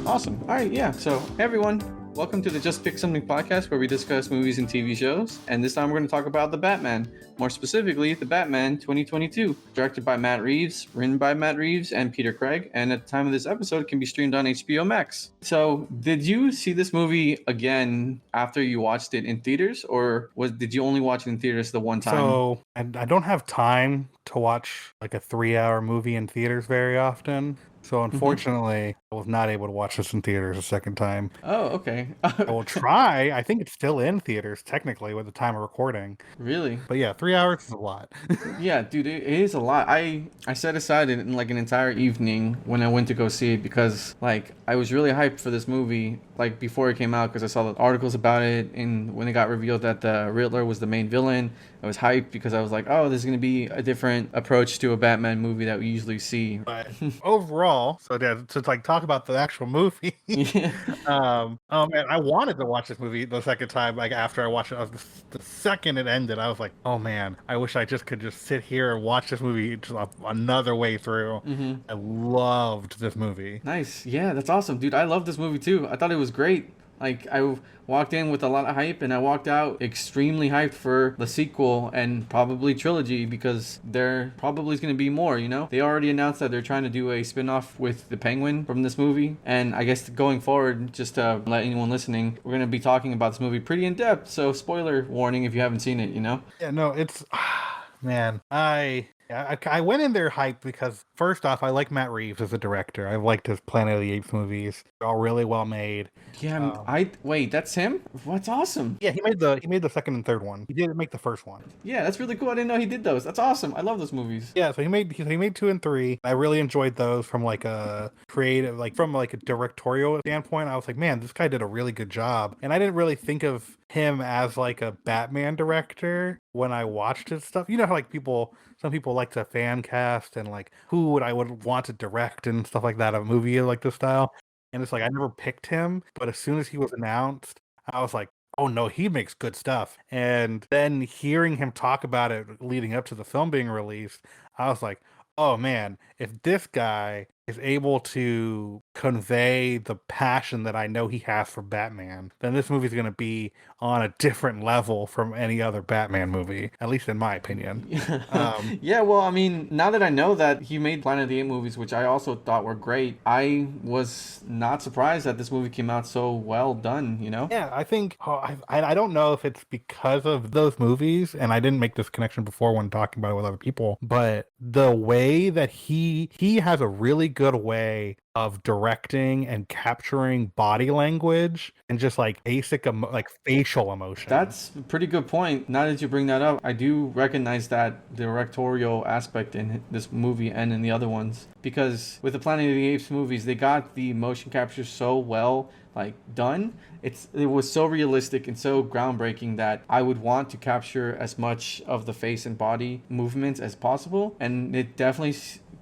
Awesome. All right, yeah. So, hey everyone, welcome to the Just Pick Something podcast where we discuss movies and TV shows. And this time we're going to talk about The Batman. More specifically, The Batman 2022, directed by Matt Reeves, written by Matt Reeves and Peter Craig, and at the time of this episode can be streamed on HBO Max. So, did you see this movie again after you watched it in theaters, or did you only watch it in theaters the one time? So I don't have time to watch like a 3-hour movie in theaters very often. So unfortunately, I was not able to watch this in theaters a second time. Oh, okay. I will try. I think it's still in theaters technically with the time of recording. Really? But yeah, 3 hours is a lot. Yeah, dude, it is a lot. I set aside in like an entire evening when I went to go see it because like I was really hyped for this movie like before it came out because I saw the articles about it, and when it got revealed that the Riddler was the main villain, I was hyped because I was like, oh, there's gonna be a different approach to a Batman movie that we usually see. But overall, so yeah, to like talk about the actual movie. Yeah. Oh man, I wanted to watch this movie the second time. Like after I watched it, the second it ended, I was like, oh man, I wish I just could just sit here and watch this movie just another way through. I loved this movie. Nice. Yeah, that's awesome, dude. I love this movie too. I thought it was great. Like I walked in with a lot of hype and I walked out extremely hyped for the sequel and probably trilogy because there probably is going to be more, you know? They already announced that they're trying to do a spin-off with the Penguin from this movie, and I guess going forward, just to let anyone listening, we're going to be talking about this movie pretty in depth, so spoiler warning if you haven't seen it, you know? Yeah, no, it's man, I went in there hyped because first off, I like Matt Reeves as a director. I've liked his Planet of the Apes movies; they're all really well made. Yeah, wait, that's him? What's awesome. Yeah, he made the second and third one. He didn't make the first one. Yeah, that's really cool. I didn't know he did those. That's awesome. I love those movies. Yeah, so he made 2 and 3. I really enjoyed those from like a creative, like from like a directorial standpoint. I was like, man, this guy did a really good job. And I didn't really think of him as like a Batman director when I watched his stuff. You know how like some people like to fan cast and like who would I would want to direct and stuff like that, a movie like this style. And it's like I never picked him, but as soon as he was announced, I was like, oh no, he makes good stuff. And then hearing him talk about it leading up to the film being released, I was like, oh man, if this guy is able to convey the passion that I know he has for Batman, then this movie's going to be on a different level from any other Batman movie, at least in my opinion. Yeah, well, I mean, now that I know that he made Planet of the Apes movies, which I also thought were great, I was not surprised that this movie came out so well done, you know? Yeah, I think I don't know if it's because of those movies, and I didn't make this connection before when talking about it with other people, but the way that he has a really good way of directing and capturing body language and just like basic like facial emotion. That's a pretty good point. Now that you bring that up, I do recognize that directorial aspect in this movie and in the other ones, because with the Planet of the Apes movies, they got the motion capture so well like done. It was so realistic and so groundbreaking that I would want to capture as much of the face and body movements as possible, and it definitely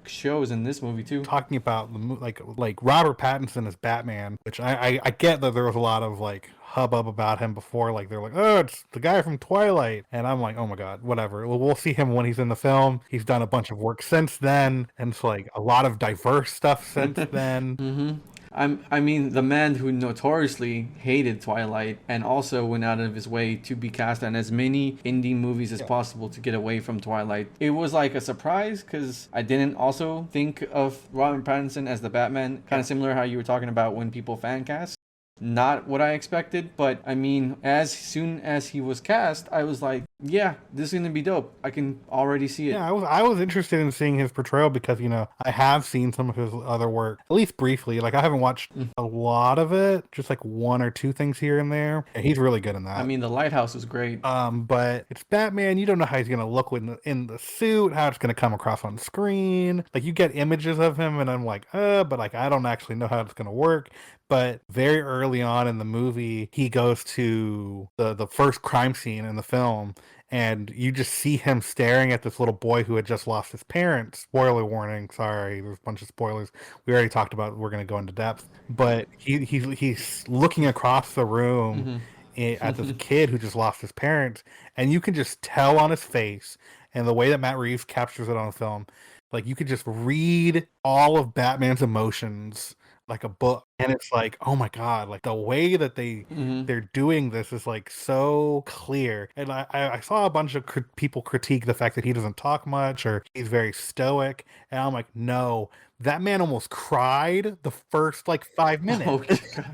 shows in this movie too. Talking about like Robert Pattinson as Batman, which I get that there was a lot of like hubbub about him before, like they're like, oh, it's the guy from Twilight, and I'm like, oh my god, whatever. We'll see him when he's in the film. He's done a bunch of work since then, and it's like a lot of diverse stuff since then. I mean, the man who notoriously hated Twilight and also went out of his way to be cast on as many indie movies as possible to get away from Twilight. It was like a surprise because I didn't also think of Robert Pattinson as the Batman. Kind of similar how you were talking about when people fan cast. Not what I expected, but I mean, as soon as he was cast, I was like, yeah, this is going to be dope. I can already see it. Yeah, I was interested in seeing his portrayal because, you know, I have seen some of his other work, at least briefly. Like, I haven't watched a lot of it, just like 1 or 2 things here and there. Yeah, he's really good in that. I mean, The Lighthouse is great. But it's Batman. You don't know how he's going to look in the suit, how it's going to come across on screen. Like, you get images of him, and I'm like, but like, I don't actually know how it's going to work. But very early on in the movie, he goes to the first crime scene in the film, and you just see him staring at this little boy who had just lost his parents. Spoiler warning, sorry, there's a bunch of spoilers. We already talked about, we're going to go into depth. But he's looking across the room at this kid who just lost his parents, and you can just tell on his face, and the way that Matt Reeves captures it on film, like you could just read all of Batman's emotions like a book, and it's like, oh my god, like the way that Hmm. they're doing this is like so clear. And I saw a bunch of people critique the fact that he doesn't talk much or he's very stoic, and I'm like, no, that man almost cried the first like 5 minutes. Oh God.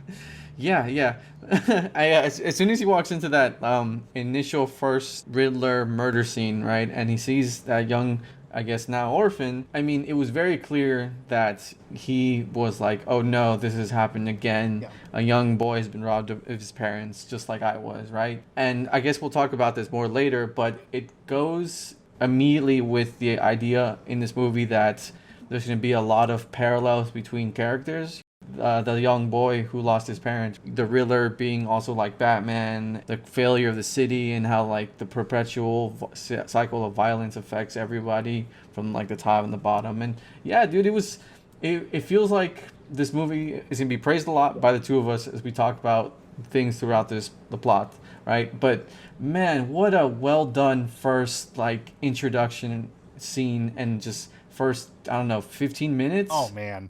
Yeah, yeah. As soon as he walks into that initial first Riddler murder scene, right, and he sees that young, I guess now orphan. I mean, it was very clear that he was like, "Oh no, this has happened again. Yeah. A young boy has been robbed of his parents, just like I was, right?" And I guess we'll talk about this more later, but it goes immediately with the idea in this movie that there's going to be a lot of parallels between characters. The young boy who lost his parents, the Riddler being also like Batman, the failure of the city, and how like the perpetual cycle of violence affects everybody from like the top and the bottom. And yeah, dude, it feels like this movie is gonna be praised a lot by the two of us as we talk about things throughout the plot, right? But man, what a well done first like introduction scene, and just first, I don't know, 15 Oh minutes. man.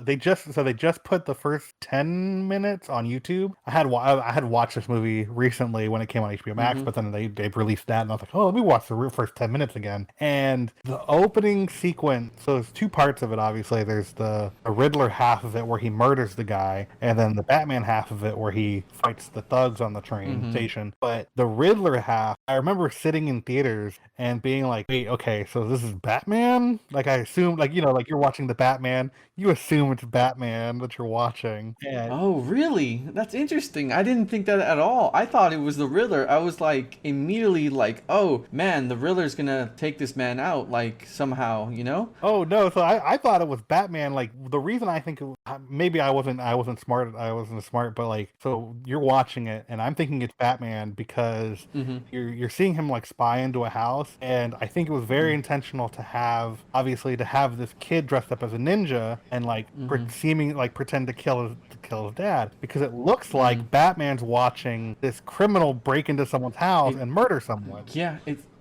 They just put the first 10 minutes on YouTube. I had watched this movie recently when it came on HBO Max, Mm-hmm. but then they released that, and I was like, oh, let me watch the first 10 minutes again. And the opening sequence. So there's two parts of it. Obviously, there's the Riddler half of it where he murders the guy, and then the Batman half of it where he fights the thugs on the train Mm-hmm. station. But the Riddler half, I remember sitting in theaters and being like, wait, okay, so this is Batman? Like I assumed, like like you're watching the Batman, you assume it's Batman that you're watching. And Oh, really? That's interesting. I didn't think that at all. I thought it was the Riddler. I was like immediately like, "Oh, man, the Riddler's gonna take this man out like somehow, you know?" oh no, so I thought it was Batman. Like the reason I think maybe I wasn't smart, I wasn't smart, but like so you're watching it and I'm thinking it's Batman because Mm-hmm. you're seeing him like spy into a house, and I think it was very intentional to have obviously to have this kid dressed up as a ninja and like Mm-hmm. seeming like pretend to kill his dad, because it looks Mm-hmm. like Batman's watching this criminal break into someone's house It and murder someone. Yeah,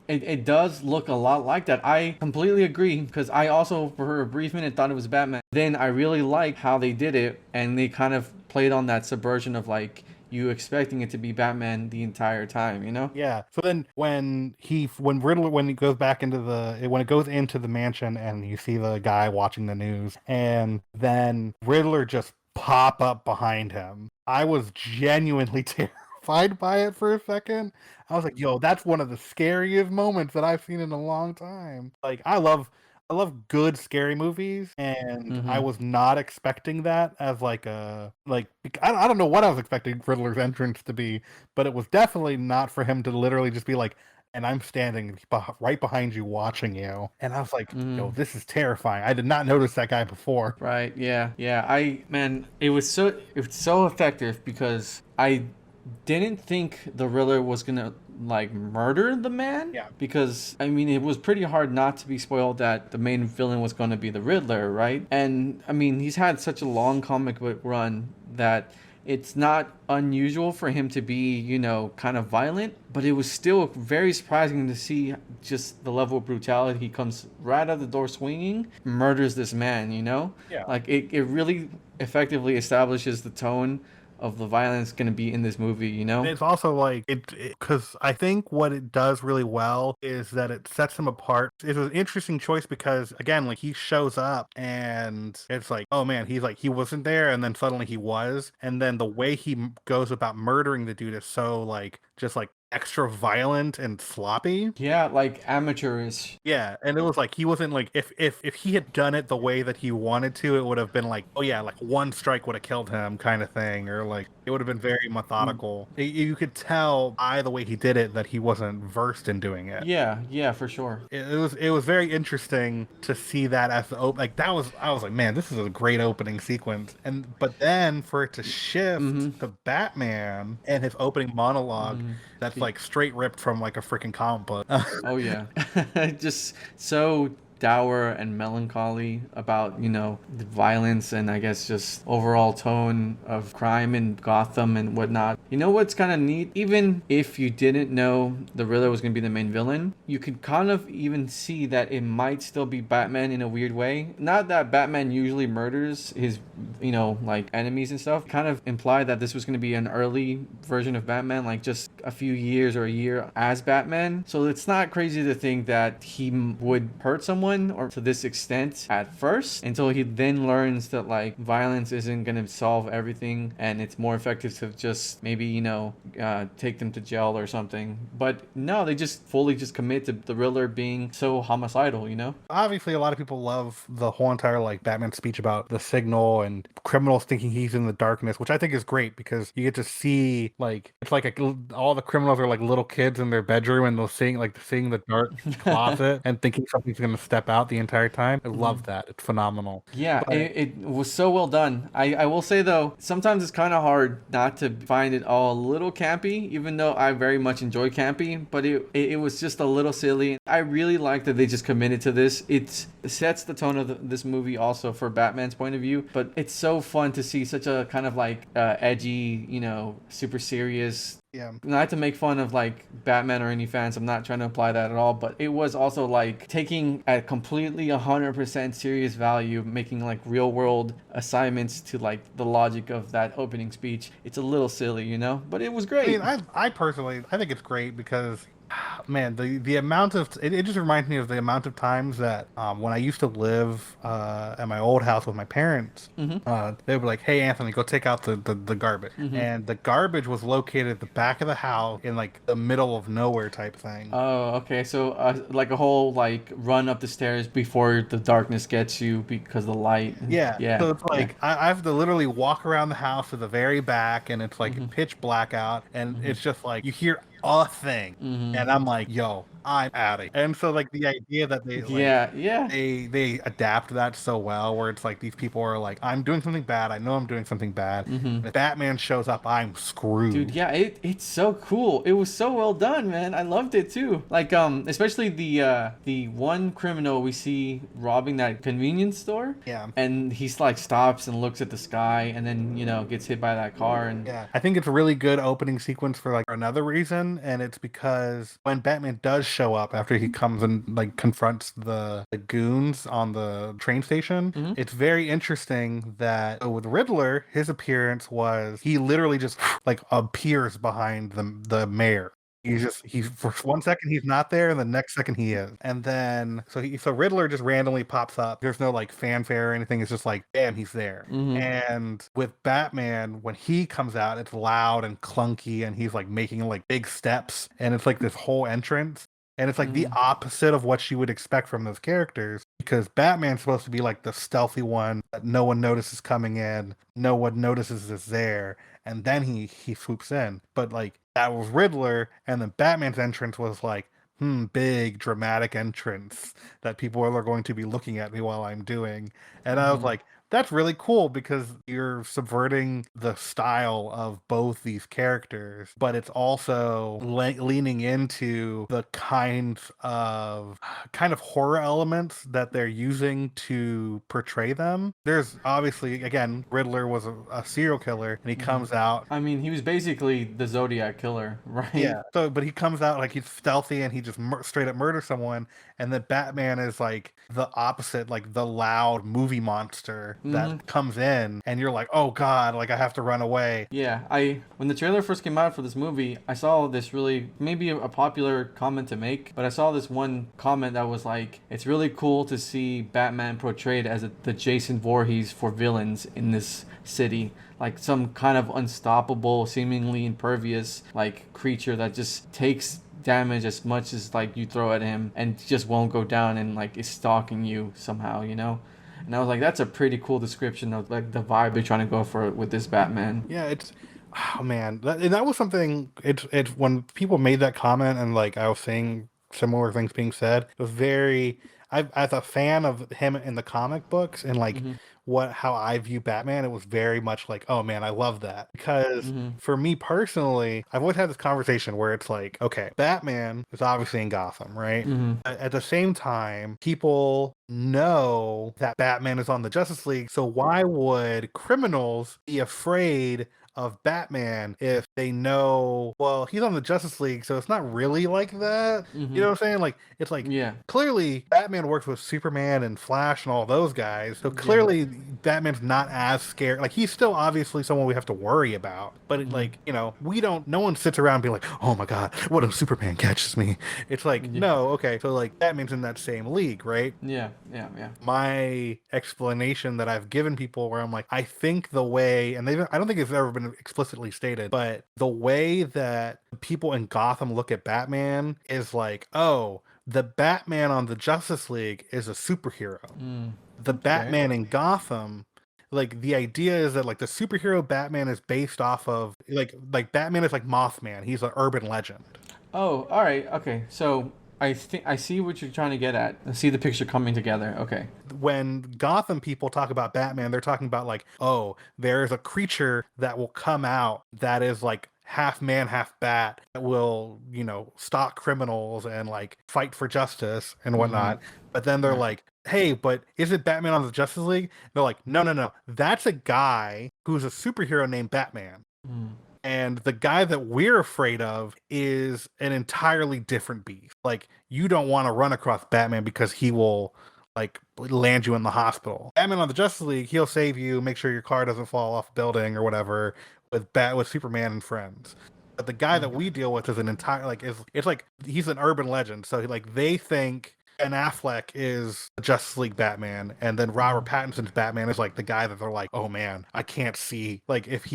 it does look a lot like that. I completely agree because I also, for a brief minute, thought it was Batman. Then I really like how they did it, and they kind of played on that subversion of like you expecting it to be Batman the entire time, you know? Yeah. So then when he goes back into when it goes into the mansion and you see the guy watching the news and then Riddler just pop up behind him, I was genuinely terrified by it for a second. I was like, yo, that's one of the scariest moments that I've seen in a long time. Like I love good scary movies, and I Mm-hmm. was not expecting that as like a like I don't know what I was expecting Riddler's entrance to be, but it was definitely not for him to literally just be like, and I'm standing right behind you watching you. And I was like, yo, Mm-hmm. this is terrifying. I did not notice that guy before. Right. Yeah. Yeah. Man, it was so effective because I didn't think the Riddler was gonna like murder the man, Yeah. because I mean it was pretty hard not to be spoiled that the main villain was gonna be the Riddler, right? And I mean he's had such a long comic book run that it's not unusual for him to be, kind of violent, but it was still very surprising to see just the level of brutality. He comes right out the door swinging, murders this man, Yeah. Like it really effectively establishes the tone of the violence going to be in this movie, And it's also like it because I think what it does really well is that it sets him apart. It's an interesting choice because again, like he shows up and it's like, oh man, he's like he wasn't there, and then suddenly he was, and then the way he goes about murdering the dude is so like just like extra violent and sloppy. Yeah, like amateurish. Yeah, and it was like he wasn't like if he had done it the way that he wanted to, it would have been like, oh yeah, like one strike would have killed him kind of thing, or like it would have been very methodical. You could tell by the way he did it that he wasn't versed in doing it. Yeah, yeah, for sure. It was very interesting to see that as the like that was I was like, man, this is a great opening sequence. And but then for it to shift Mm-hmm. to Batman and his opening monologue, that's Mm-hmm. like straight ripped from like a freaking comic book. Oh yeah. Just so dour and melancholy about, the violence and I guess just overall tone of crime in Gotham and whatnot. You know what's kind of neat? Even if you didn't know the Riddler was going to be the main villain, you could kind of even see that it might still be Batman in a weird way. Not that Batman usually murders his, like enemies and stuff. Kind of implied that this was going to be an early version of Batman, like just a few years or a year as Batman. So it's not crazy to think that he would hurt someone or to this extent at first until he then learns that like violence isn't going to solve everything and it's more effective to just maybe, take them to jail or something. But no, they just fully just commit to the Riddler being so homicidal, Obviously, a lot of people love the whole entire like Batman speech about the signal and criminals thinking he's in the darkness, which I think is great because you get to see like it's like all the criminals are like little kids in their bedroom and they'll seeing the dark closet and thinking something's going to step out the entire time. I love that. It's phenomenal. Yeah, But it was so well done. I will say though, sometimes it's kind of hard not to find it all a little campy, even though I very much enjoy campy, but it was just a little silly. I really like that they just committed to this. It sets the tone of this movie also for Batman's point of view, but it's so fun to see such a kind of like edgy, super serious. yeah. Not to make fun of like Batman or any fans, I'm not trying to imply that at all, but it was also like taking a completely 100% serious value, making like real world assignments to like the logic of that opening speech. It's a little silly, but it was great. I mean, I personally, I think it's great because, man, the amount of it just reminds me of the amount of times that when I used to live at my old house with my parents, they would be like, "Hey, Anthony, go take out the garbage," and the garbage was located at the back of the house in like the middle of nowhere type thing. Oh, okay. So like a whole like run up the stairs before the darkness gets you because of the light. Yeah. Yeah. So it's like I have to literally walk around the house to the very back, and it's like pitch blackout, and it's just like you hear a thing, and I'm like, yo, I'm out of here. And so like the idea that they they adapt that so well, where it's like these people are like, I'm doing something bad, I know I'm doing something bad. If Batman shows up, I'm screwed. Dude, yeah, it's so cool. It was so well done, man. I loved it too. Like especially the one criminal we see robbing that convenience store. Yeah. And he's like stops and looks at the sky and then, gets hit by that car and Yeah, I think it's a really good opening sequence for like another reason, and it's because when Batman does show up after he comes and like confronts the goons on the train station, it's very interesting that with Riddler, his appearance was he literally just like appears behind the mayor. He for 1 second he's not there, and the next second he is, and then so Riddler just randomly pops up. There's no like fanfare or anything. It's just like bam, he's there. And with Batman, when he comes out, it's loud and clunky, and he's like making like big steps, and it's like this whole entrance. And it's like the opposite of what you would expect from those characters because Batman's supposed to be like the stealthy one that no one notices coming in, no one notices is there, and then he swoops in. But like that was Riddler, and then Batman's entrance was like, big dramatic entrance that people are going to be looking at me while I'm doing. And I was like, that's really cool because you're subverting the style of both these characters, but it's also leaning into the kind of horror elements that they're using to portray them. There's obviously, again, Riddler was a serial killer, and he comes out. I mean, he was basically the Zodiac killer, right? Yeah. So, but he comes out like he's stealthy and he just straight up murders someone, and then Batman is like the opposite, like the loud movie monster that comes in, and you're like, oh god, like I have to run away. Yeah, when the trailer first came out for this movie, I saw this really maybe a popular comment to make, but I saw this one comment that was like, it's really cool to see Batman portrayed as the Jason Voorhees for villains in this city, like some kind of unstoppable, seemingly impervious like creature that just takes damage as much as like you throw at him and just won't go down and like is stalking you somehow, And I was like, that's a pretty cool description of like the vibe they're trying to go for with this Batman. Yeah, it's oh man, that was something. It's when people made that comment, and like I was saying similar things being said. It was very, as a fan of him in the comic books and like Mm-hmm. how I view Batman, it was very much like, oh man, I love that. Because Mm-hmm. for me personally, I've always had this conversation where it's like, okay, Batman is obviously in Gotham, right? Mm-hmm. But at the same time, people know that Batman is on the Justice League, so why would criminals be afraid of Batman if they know, well, he's on the Justice League, so it's not really like that. You Mm-hmm. know what I'm saying? Like, it's like Yeah. clearly Batman works with Superman and Flash and all those guys, so Yeah. clearly Batman's not as scared. Like, he's still obviously someone we have to worry about, but Mm-hmm. like, you know, we don't, no one sits around being like, oh my God, what if Superman catches me? It's like, Yeah. no, okay, so like Batman's in that same league, right? Yeah. Yeah. Yeah. My explanation that I've given people where I'm like, I think the way, and I don't think it's ever been explicitly stated, but the way that people in Gotham look at Batman is like, oh, the Batman on the Justice League is a superhero. Mm. The Okay. Batman in Gotham, like the idea is that like the superhero Batman is based off of like Batman is like Mothman. He's an urban legend. Oh, all right. Okay. So I think I see what you're trying to get at. I see the picture coming together. Okay. When Gotham people talk about Batman, they're talking about like, oh, there's a creature that will come out that is like half man, half bat that will, you know, stalk criminals and like fight for justice and Mm-hmm. whatnot. But then they're Right. like, hey, but is it Batman on the Justice League? They're like, no, no, no. That's a guy who's a superhero named Batman. Mm. And the guy that we're afraid of is an entirely different beast. Like, you don't want to run across Batman because he will, like, land you in the hospital. Batman on the Justice League, he'll save you, make sure your car doesn't fall off a building or whatever with Superman and friends. But the guy that Mm. we deal with is an entire, like, it's like he's an urban legend. So, like, they think Ben Affleck is the Justice League Batman, and then Robert Mm. Pattinson's Batman is like the guy that they're like, oh man, I can't see. Like if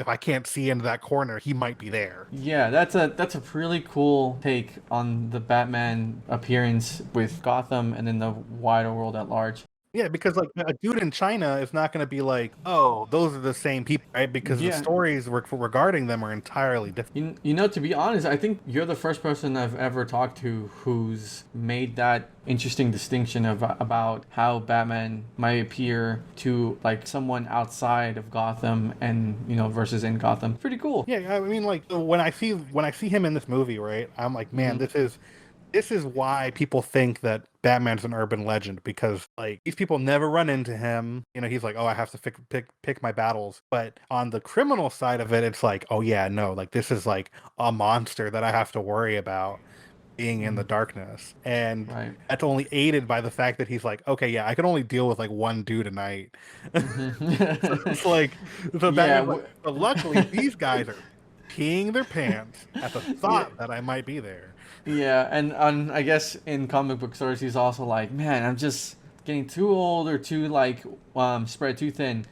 I can't see into that corner, he might be there. Yeah, that's a really cool take on the Batman appearance with Gotham and then the wider world at large. Yeah, because like a dude in China is not going to be like, oh, those are the same people, right? Because the Yeah, stories regarding them are entirely different. you know, to be honest, I think you're the first person I've ever talked to who's made that interesting distinction of about how Batman might appear to like someone outside of Gotham and you know versus in Gotham. Pretty cool. Yeah, I mean, like when I see him in this movie, right? I'm like, man, Hmm. this is why people think that Batman's an urban legend because like these people never run into him. You know, he's like, oh, I have to pick my battles. But on the criminal side of it, it's like, oh yeah, no, like this is like a monster that I have to worry about being in the darkness. And Right. that's only aided by the fact that he's like, okay, yeah, I can only deal with like one dude a night. Hmm. So it's like, so Yeah. Batman's like, but luckily these guys are peeing their pants at the Yeah. thought that I might be there. Yeah, and I guess in comic book stories, he's also like, man, I'm just getting too old or too like spread too thin.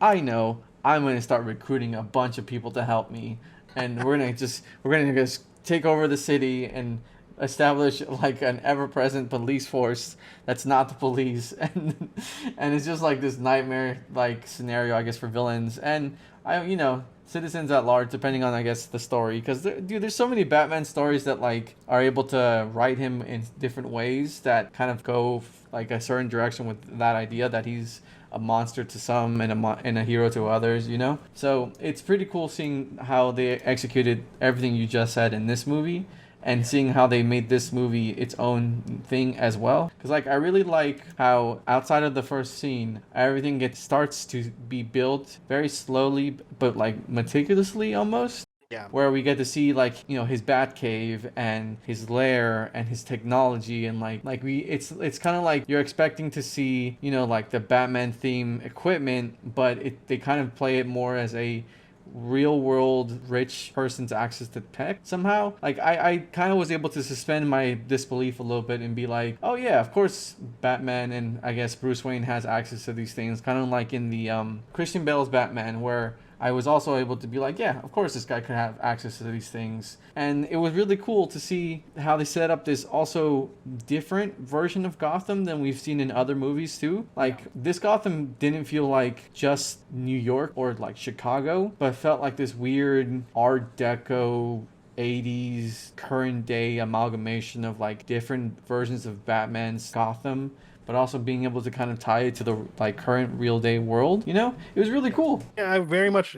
I know I'm gonna start recruiting a bunch of people to help me, and we're gonna just take over the city and establish like an ever-present police force that's not the police, and it's just like this nightmare like scenario, I guess, for villains and citizens at large, depending on I guess the story. Because dude, there's so many Batman stories that like are able to write him in different ways that kind of go like a certain direction with that idea that he's a monster to some and and a hero to others, you know? So it's pretty cool seeing how they executed everything you just said in this movie and seeing how they made this movie its own thing as well. Because like I really like how outside of the first scene, everything starts to be built very slowly but like meticulously almost, Yeah. where we get to see like his bat cave and his lair and his technology and it's kind of like you're expecting to see like the Batman theme equipment, but they kind of play it more as a real world rich person's access to tech somehow. Like I kind of was able to suspend my disbelief a little bit and be like, oh yeah, of course Batman and I guess Bruce Wayne has access to these things, kind of like in the Christian Bale's Batman, where I was also able to be like, yeah, of course this guy could have access to these things. And it was really cool to see how they set up this also different version of Gotham than we've seen in other movies too. Like this Gotham didn't feel like just New York or like Chicago, but felt like this weird Art Deco 80s current day amalgamation of like different versions of Batman's Gotham, but also being able to kind of tie it to the like current real day world. You know, it was really cool. Yeah, I very much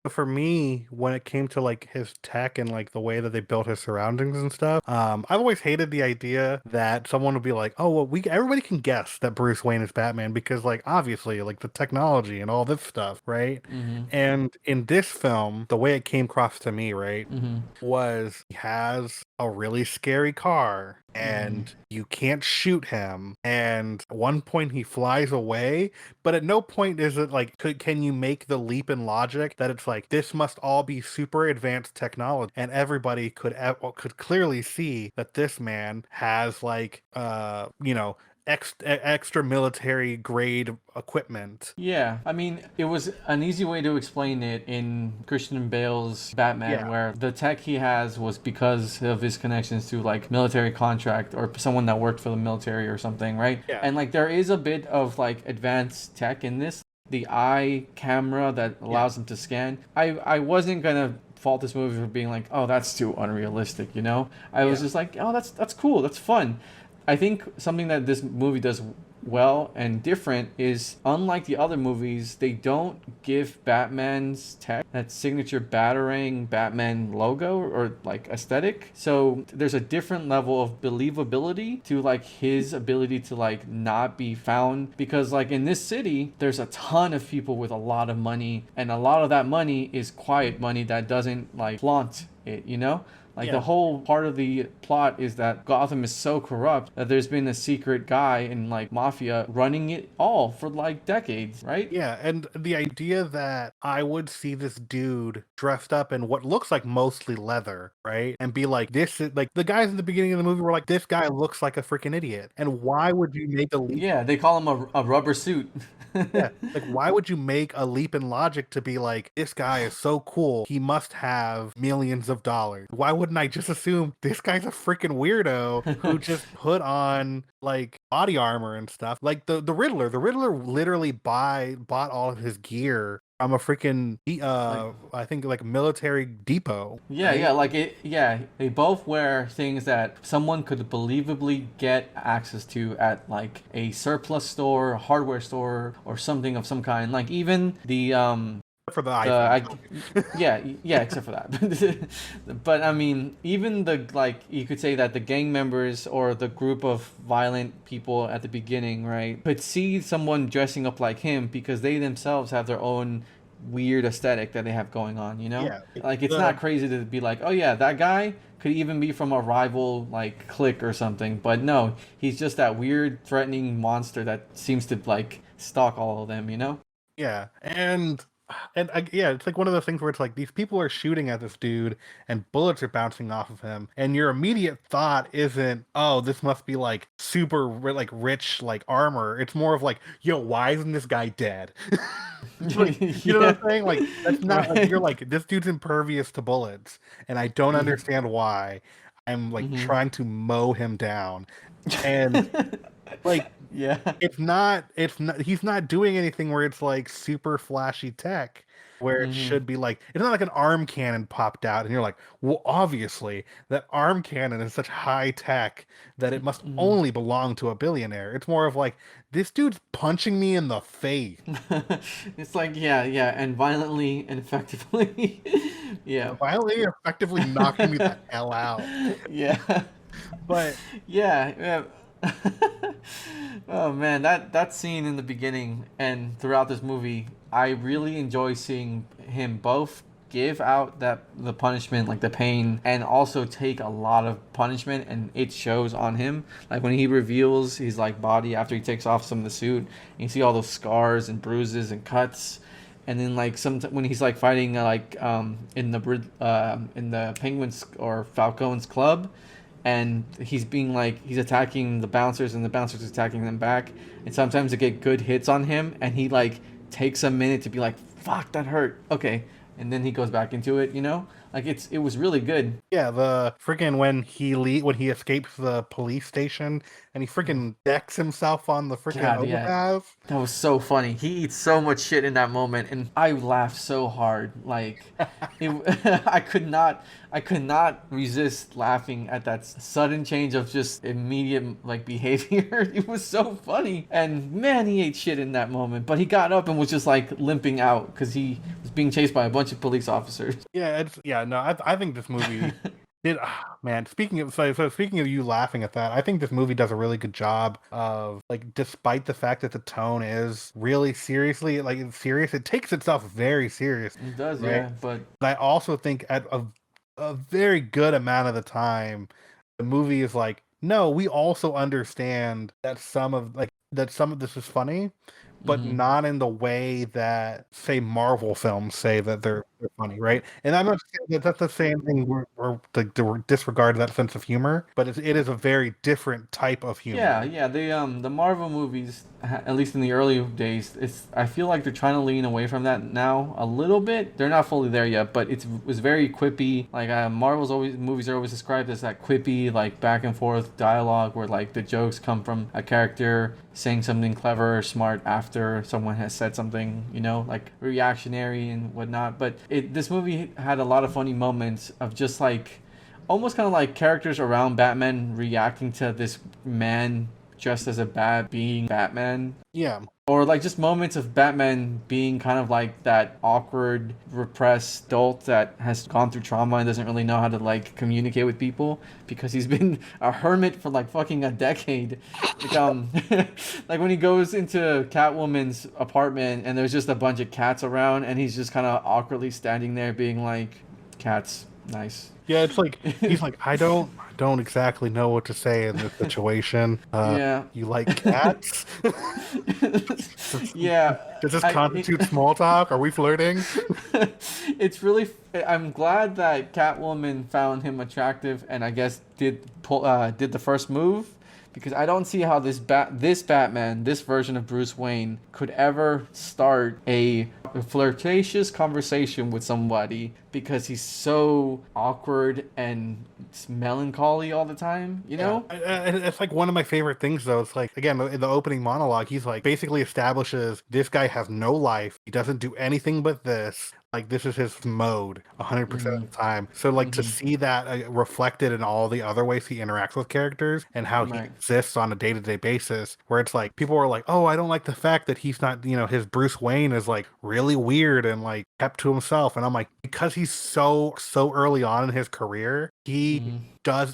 for me when it came to like his tech and like the way that they built his surroundings and stuff, I've always hated the idea that someone would be like, "Oh, well, we everybody can guess that Bruce Wayne is Batman because like obviously like the technology and all this stuff, right?" Mm-hmm. And in this film, the way it came across to me, right, Mm-hmm. was he has a really scary car and you can't shoot him. And at one point he flies away, but at no point is it like, can you make the leap in logic that it's like, this must all be super advanced technology. And everybody could clearly see that this man has like, extra military grade equipment. Yeah, I mean, it was an easy way to explain it in Christian Bale's Batman, Yeah. where the tech he has was because of his connections to like military contract or someone that worked for the military or something, right? Yeah. And like there is a bit of like advanced tech in this, the eye camera that allows him to scan. I wasn't gonna fault this movie for being like, oh, that's too unrealistic, you know? I was just like, oh, that's cool, that's fun. I think something that this movie does well and different is, unlike the other movies, they don't give Batman's tech that signature batarang Batman logo or like aesthetic. So there's a different level of believability to like his ability to like not be found, because like in this city there's a ton of people with a lot of money, and a lot of that money is quiet money that doesn't like flaunt it, you know? Like the whole part of the plot is that Gotham is so corrupt that there's been a secret guy in like mafia running it all for like decades, right? Yeah, and the idea that I would see this dude dressed up in what looks like mostly leather, right? And be like, this is like the guys in the beginning of the movie were like, this guy looks like a freaking idiot. And why would you make a leap? Yeah, they call him a rubber suit. Yeah, like why would you make a leap in logic to be like, this guy is so cool, he must have millions of dollars? Why wouldn't I just assume this guy's a freaking weirdo who just put on like body armor and stuff? Like the Riddler. The Riddler literally bought all of his gear from a freaking I think like military depot. Yeah, right? yeah, like it. Yeah, they both wear things that someone could believably get access to at like a surplus store, hardware store, or something of some kind. Like even the For the iPhone. yeah, except for that. But I mean, even the like, you could say that the gang members or the group of violent people at the beginning, right, could see someone dressing up like him because they themselves have their own weird aesthetic that they have going on, you know? Yeah. Like it's not crazy to be like, oh yeah, that guy could even be from a rival like clique or something. But no, he's just that weird threatening monster that seems to like stalk all of them, you know? Yeah, yeah, it's like one of those things where it's like these people are shooting at this dude and bullets are bouncing off of him, and your immediate thought isn't, oh, this must be like super like rich like armor. It's more of like, yo, why isn't this guy dead? Like, you know what I'm saying? Like that's not like, you're like, this dude's impervious to bullets, and I don't understand why. I'm like trying to mow him down, and like Yeah. he's not doing anything where it's like super flashy tech where it should be like, it's not like an arm cannon popped out and you're like, well, obviously that arm cannon is such high tech that it must only belong to a billionaire. It's more of like, this dude's punching me in the face. It's like, yeah, and violently and effectively. Yeah. Violently effectively knocking me the hell out. Yeah. But Yeah. Oh man, that scene in the beginning and throughout this movie, I really enjoy seeing him both give out the punishment, like the pain, and also take a lot of punishment, and it shows on him. Like when he reveals his like body after he takes off some of the suit, you see all those scars and bruises and cuts. And then like when he's like fighting in the Penguins or Falcons club, and he's attacking the bouncers and the bouncers attacking them back, and sometimes they get good hits on him, and he like takes a minute to be like, fuck, that hurt, okay, and then he goes back into it, you know? Like it was really good. Yeah, the freaking when he escapes the police station and he freaking decks himself on the freaking God, yeah, overpass. that was so funny. He eats so much shit in that moment, and I laughed so hard. Like, it, I could not resist laughing at that sudden change of just immediate like behavior. It was so funny, and man, he ate shit in that moment. But he got up and was just like limping out because he was being chased by a bunch of police officers. Yeah, no, I think this movie did man, speaking of you laughing at that, I think this movie does a really good job of like despite the fact that the tone is really seriously like it's serious, it takes itself very serious, It does, right? yeah. But But I also think at a very good amount of the time the movie is like, no, we also understand that some of this is funny, but mhm. not in the way that say Marvel films say that they're funny, right? And I'm not saying that that's the same thing. We're disregard that sense of humor, but it is a very different type of Yeah, humor. yeah. The Marvel movies, at least in the early days, it's I feel like they're trying to lean away from that now a little bit. They're not fully there yet, but it was very quippy. Like Marvel's always movies are always described as that quippy, like back and forth dialogue where like the jokes come from a character saying something clever or smart after someone has said something, like reactionary and whatnot. But this movie had a lot of funny moments of just like almost kind of like characters around Batman reacting to this man dressed as a bat being Batman. Yeah, Or like just moments of Batman being kind of like that awkward, repressed dolt that has gone through trauma and doesn't really know how to like communicate with people because he's been a hermit for like fucking a decade. Like like when he goes into Catwoman's apartment and there's just a bunch of cats around and he's just kind of awkwardly standing there being like, "Cats, nice." yeah. It's like he's like, I don't exactly know what to say in this situation. Yeah. You like cats? Yeah. Does this I constitute small talk? Are we flirting? it's really I'm glad that Catwoman found him attractive and I guess did the first move because I don't see how this Batman, this version of Bruce Wayne could ever start a flirtatious conversation with somebody because he's so awkward and melancholy all the time, you know? It's like one of my favorite things, though. It's like, again, in the opening monologue, he's like basically establishes this guy has no life. He doesn't do anything but this. Like, this is his mode 100% of Mhm. the time. So, like, to Mhm. see that reflected in all the other ways he interacts with characters and how he Right. exists on a day to day basis, where it's like people are like, oh, I don't like the fact that he's not, his Bruce Wayne is like really weird and like kept to himself. And I'm like, because he's so early on in his career, he Mhm.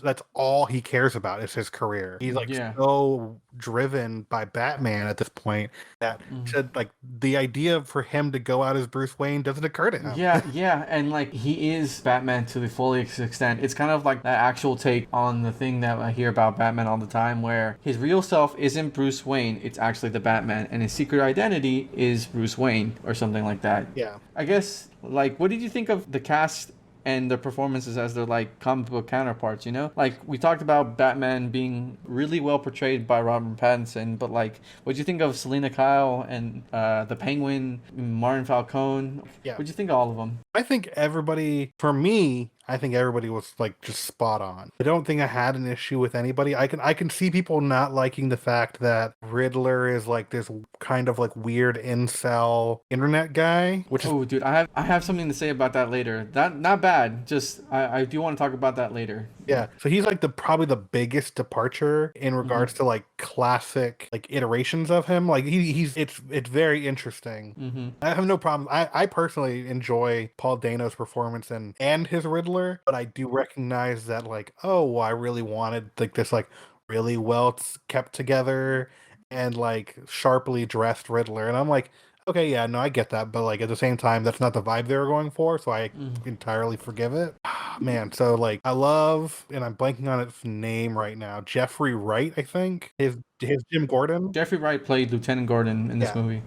that's all he cares about is his career. He's like Yeah. so driven by Batman at this point that Mhm. said like the idea for him to go out as Bruce Wayne doesn't occur to him. Yeah, yeah, and like he is Batman to the fullest extent. It's kind of like that actual take on the thing that I hear about Batman all the time, where his real self isn't Bruce Wayne, it's actually the Batman, and his secret identity is Bruce Wayne or something like that. Yeah. I guess, like, what did you think of the cast and their performances as their like comic book counterparts? Like we talked about Batman being really well portrayed by Robert Pattinson, but like, what do you think of Selena Kyle and the Penguin, Martin Falcone? Yeah. What'd you think of all of them? I think everybody, for me, I think everybody was like just spot on. I don't think I had an issue with anybody. I can see people not liking the fact that Riddler is like this kind of like weird incel internet guy, which is Oh, dude, I have something to say about that later. That not bad. Just I do want to talk about that later. yeah. So he's like the probably the biggest departure in Mhm. regards to like classic like iterations of him. Like he's it's very interesting. Mhm. I have no problem. I personally enjoy Paul Dano's performance and his Riddler, but I do recognize that like, oh, I really wanted like this like really well kept together and like sharply dressed Riddler. And I'm like, okay, yeah, no, I get that, but like at the same time, that's not the vibe they were going for, so I Mhm. entirely forgive it. Man, so like I love, and I'm blanking on its name right now. Jeffrey Wright, I think. His Jim Gordon. Jeffrey Wright played Lieutenant Gordon in this Yeah. movie.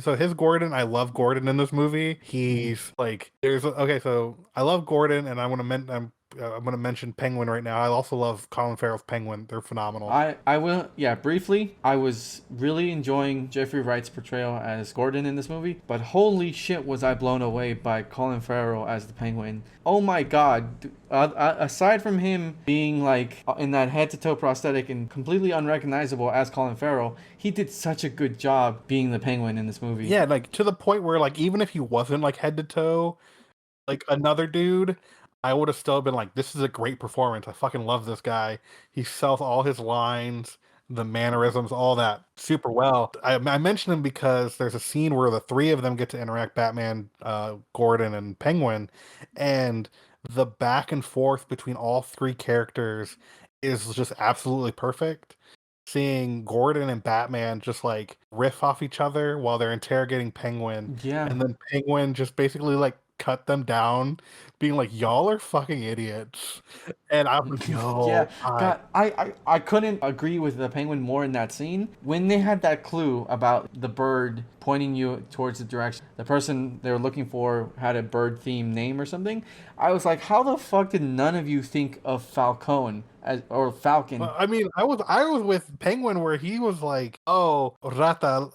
So his Gordon, I love Gordon in this movie. Mhm. He's like, okay. So I love Gordon, and I want to mention. I'm I'm gonna mention Penguin right now. I also love Colin Farrell's Penguin. They're phenomenal. I will, yeah, briefly, I was really enjoying Jeffrey Wright's portrayal as Gordon in this movie, but holy shit was I blown away by Colin Farrell as the Penguin. Oh my god. Aside from him being like in that head to toe prosthetic and completely unrecognizable as Colin Farrell, he did such a good job being the Penguin in this movie. Yeah, like to the point where like even if he wasn't like head to toe like another dude, I would have still been like, this is a great performance. I fucking love this guy. He sells all his lines, the mannerisms, all that super well. I mention him because there's a scene where the three of them get to interact, Batman, Gordon, and Penguin, and the back and forth between all three characters is just absolutely perfect. Seeing Gordon and Batman just like riff off each other while they're interrogating Penguin, Yeah. and then Penguin just basically like cut them down, being like, "Y'all are fucking idiots," and I'm like, Yeah, "Yo, God, I couldn't agree with the Penguin more in that scene. When they had that clue about the bird pointing you towards the direction the person they were looking for had a bird themed name or something, I was like, how the fuck did none of you think of Falcone as or Falcon? Well, I mean, I was with Penguin where he was like, "Oh, rata,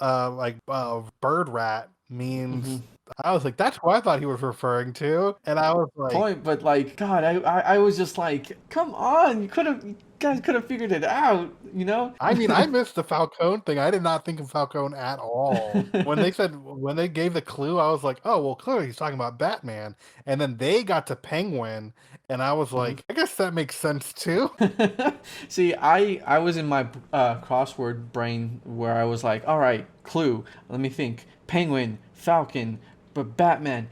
bird rat means." I was like, "That's who I thought he was referring to," and I was like, Point, but like, God, I was just like, come on, you guys could have figured it out, you know? I mean, I missed the Falcone thing. I did not think of Falcone at all. When they gave the clue, I was like, "Oh, well, clearly he's talking about Batman." And then they got to Penguin, and I was like, "I guess that makes sense too." See, I was in my crossword brain where I was like, all right, clue. Let me think. Penguin, Falcon, but Batman.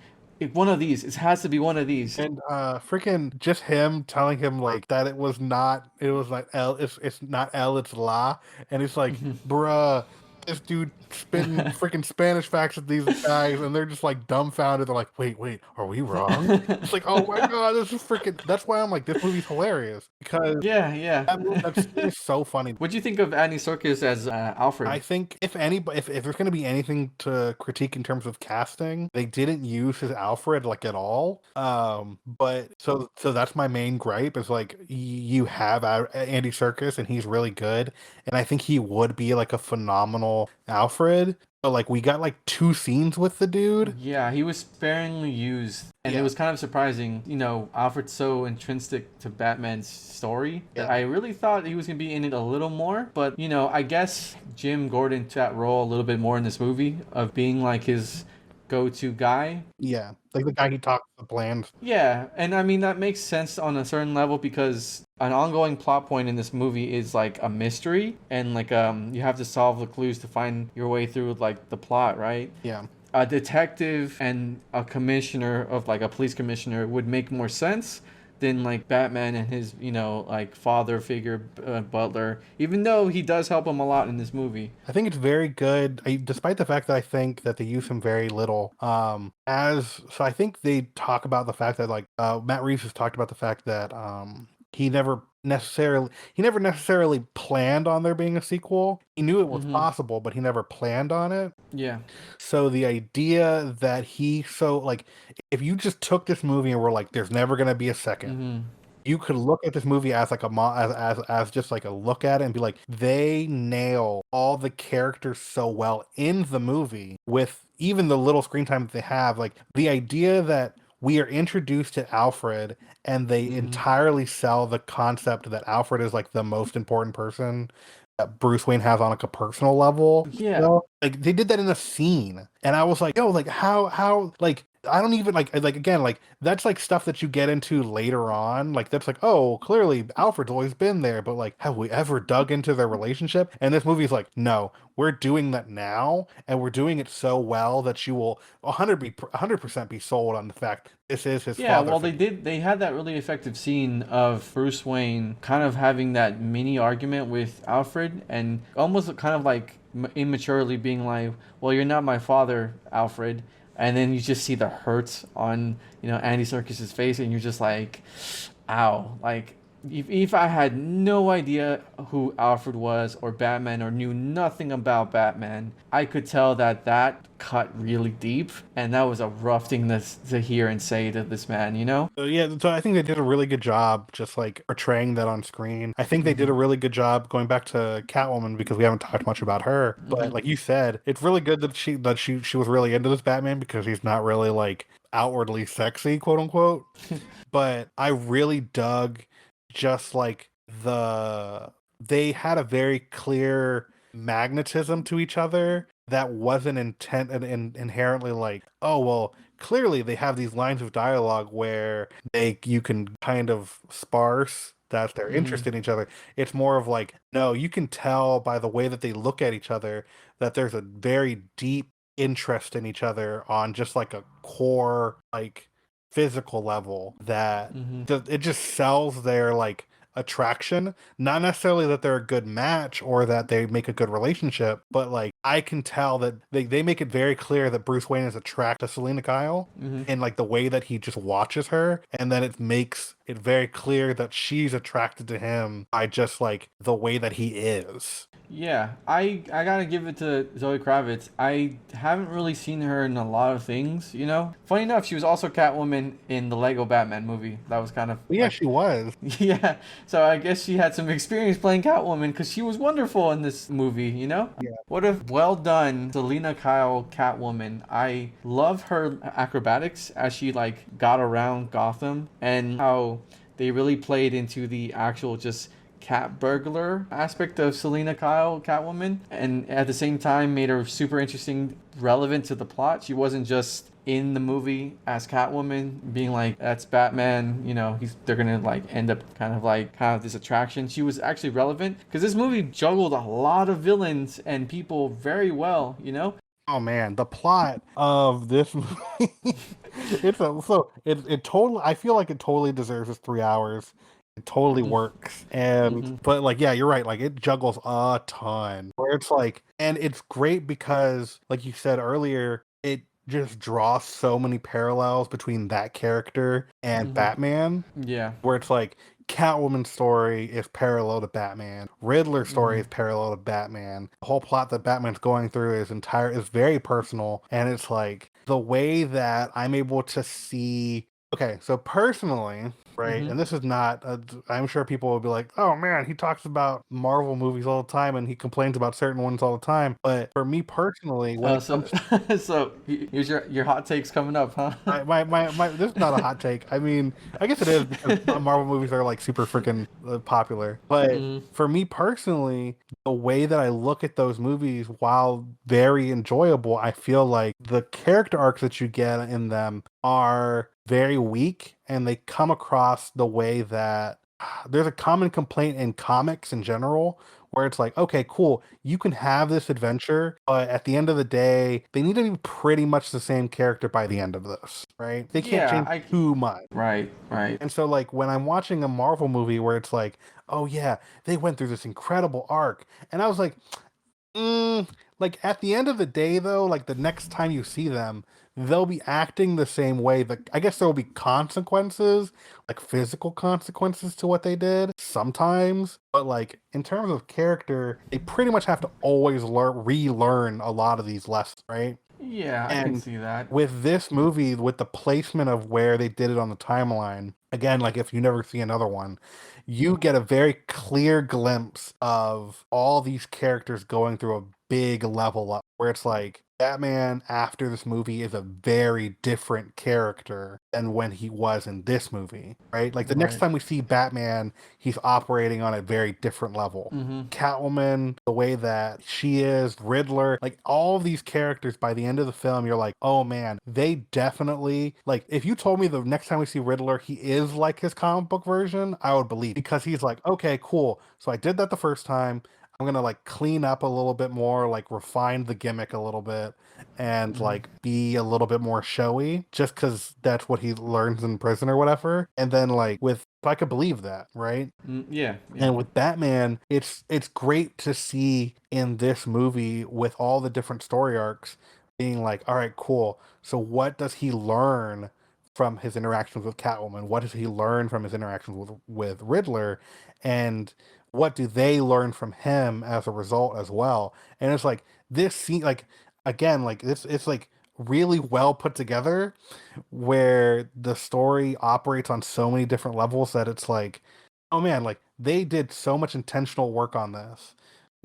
One of these. It has to be one of these. And freaking just him telling him like that it was like L, it's not L, it's La, and it's like, bruh, this dude spitting freaking Spanish facts at these guys, and they're just like dumbfounded. They're like, wait, are we wrong? It's like, oh my god, this is freaking. That's why I'm like, this movie's hilarious because Yeah, yeah. that scene is so funny. What'd you think of Andy Serkis as I Alfred? think if there's going to be anything to critique in terms of casting, they didn't use his Alfred like at all. But so that's my main gripe is like you have Andy Serkis and he's really good, and I think he would be like a phenomenal Alfred. But like we got like two scenes with the dude. Yeah, he was sparingly used, and it Yeah. was kind of surprising. You know, Alfred's so intrinsic to Batman's story that Yeah. I really thought he was gonna be in it a little more. But you know, I guess Jim Gordon took that role a little bit more in this movie of being like his go-to guy. Yeah, like the guy he talks the plans. Yeah, and I mean that makes sense on a certain level because an ongoing plot point in this movie is like a mystery and like you have to solve the clues to find your way through like the plot, right? Yeah. A detective and a commissioner of like a police commissioner would make more sense than like Batman and his, you know, like father figure butler, even though he does help him a lot in this movie. I think it's very good, despite the fact that I think that they use him very little. I think they talk about the fact that like Matt Reeves has talked about the fact that he never necessarily planned on there being a sequel. He knew it was possible, but he never planned on it. Yeah. So the idea that if you just took this movie and were like, there's never gonna be a second, you could look at this movie as like as just like a look at it and be like, they nail all the characters so well in the movie with even the little screen time that they have. Like the idea that we are introduced to Alfred and they entirely sell the concept that Alfred is like the most important person that Bruce Wayne has on like a personal level. Yeah. You know? Like they did that in a scene, and I was like, yo, like how like I don't even like again like that's like stuff that you get into later on. Like that's like, oh, clearly Alfred's always been there, but like have we ever dug into their relationship? And this movie's like, no, we're doing that now, and we're doing it so well that you will 100% be sold on the fact this is his Yeah, father. well, they had that really effective scene of Bruce Wayne kind of having that mini argument with Alfred and almost kind of like immaturely being like, well, you're not my father, Alfred. And then you just see the hurt on, you know, Andy Serkis's face and you're just like, ow. Like, if I had no idea who Alfred was or Batman or knew nothing about Batman, I could tell that that cut really deep, and that was a rough thing to hear and say to this man, you know? So yeah, so I think they did a really good job just like portraying that on screen. I think they did Mm-hmm. a really good job going back to Catwoman because we haven't talked much about her. But Mm-hmm. like you said, it's really good that she was really into this Batman because he's not really like outwardly sexy, quote unquote. But I really dug just like they had a very clear magnetism to each other that wasn't inherently like, oh well, clearly they have these lines of dialogue where you can kind of sparse that they're Mm-hmm. interested in each other. It's more of like, no, you can tell by the way that they look at each other that there's a very deep interest in each other on just like a core like physical level that Mm-hmm. it just sells their like attraction. Not necessarily that they're a good match or that they make a good relationship, but like I can tell that they make it very clear that Bruce Wayne is attracted to Selena Kyle Mm-hmm. and like the way that he just watches her, and then it makes it very clear that she's attracted to him by just like the way that he is. Yeah, I gotta give it to Zoe Kravitz. I haven't really seen her in a lot of things, you know. Funny enough, she was also Catwoman in the Lego Batman movie. That was kind of But yeah, she was. yeah. So I guess she had some experience playing Catwoman because she was wonderful in this movie, you know. Yeah. What a well done Selena Kyle Catwoman. I love her acrobatics as she like got around Gotham and how they really played into the actual just cat burglar aspect of Selena Kyle Catwoman, and at the same time made her super interesting, relevant to the plot. She wasn't just in the movie as Catwoman being like that's Batman, you know, they're gonna like end up kind of this attraction. She was actually relevant because this movie juggled a lot of villains and people very well, you know. Oh man, the plot of this movie it totally I feel like it totally deserves its 3 hours. It totally works. And Mm-hmm. but like yeah, you're right, like it juggles a ton. Where it's like and it's great because like you said earlier, it just draws so many parallels between that character and Mm-hmm. Batman Yeah. where it's like Catwoman's story is parallel to Batman. Riddler's story Mm-hmm. is parallel to Batman. The whole plot that Batman's going through is very personal, and it's like the way that I'm able to see. Okay, so personally, right, Mm-hmm. and this is not. I'm sure people will be like, "Oh man, he talks about Marvel movies all the time, and he complains about certain ones all the time." But for me personally, when it So comes so here's your hot takes coming up, huh? this is not a hot take. I mean, I guess it is because Marvel movies are like super freaking popular. But Mm-hmm. for me personally, the way that I look at those movies, while very enjoyable, I feel like the character arcs that you get in them are very weak and they come across the way that there's a common complaint in comics in general where it's like, okay, cool, you can have this adventure, but at the end of the day, they need to be pretty much the same character by the end of this, right? They can't Yeah, change too much. right, right. And so, like, when I'm watching a Marvel movie where it's like, oh yeah, they went through this incredible arc, and I was like, like at the end of the day, though, like the next time you see them, they'll be acting the same way. That I guess there will be consequences, like physical consequences to what they did sometimes. But like in terms of character, they pretty much have to always relearn a lot of these lessons, right? Yeah, I can And see that. with this movie, with the placement of where they did it on the timeline, again, like if you never see another one, you get a very clear glimpse of all these characters going through a big level up where it's like Batman after this movie is a very different character than when he was in this movie, right? Like the next Right. time we see Batman, he's operating on a very different level. Mm-hmm. Catwoman, the way that she is, Riddler, like all of these characters by the end of the film, you're like, oh man, they definitely, like, if you told me the next time we see Riddler, he is like his comic book version, I would believe because he's like, okay, cool. So I did that the first time. I'm gonna like clean up a little bit more, like refine the gimmick a little bit, and Mm-hmm. like be a little bit more showy, just because that's what he learns in prison or whatever. And then like with, I could believe that, right? Yeah, yeah. And with Batman, it's great to see in this movie with all the different story arcs being like, all right, cool. So what does he learn from his interactions with Catwoman? What does he learn from his interactions with Riddler? And what do they learn from him as a result as well? And it's like this scene, like again, like it's like really well put together where the story operates on so many different levels that it's like, oh man, like they did so much intentional work on this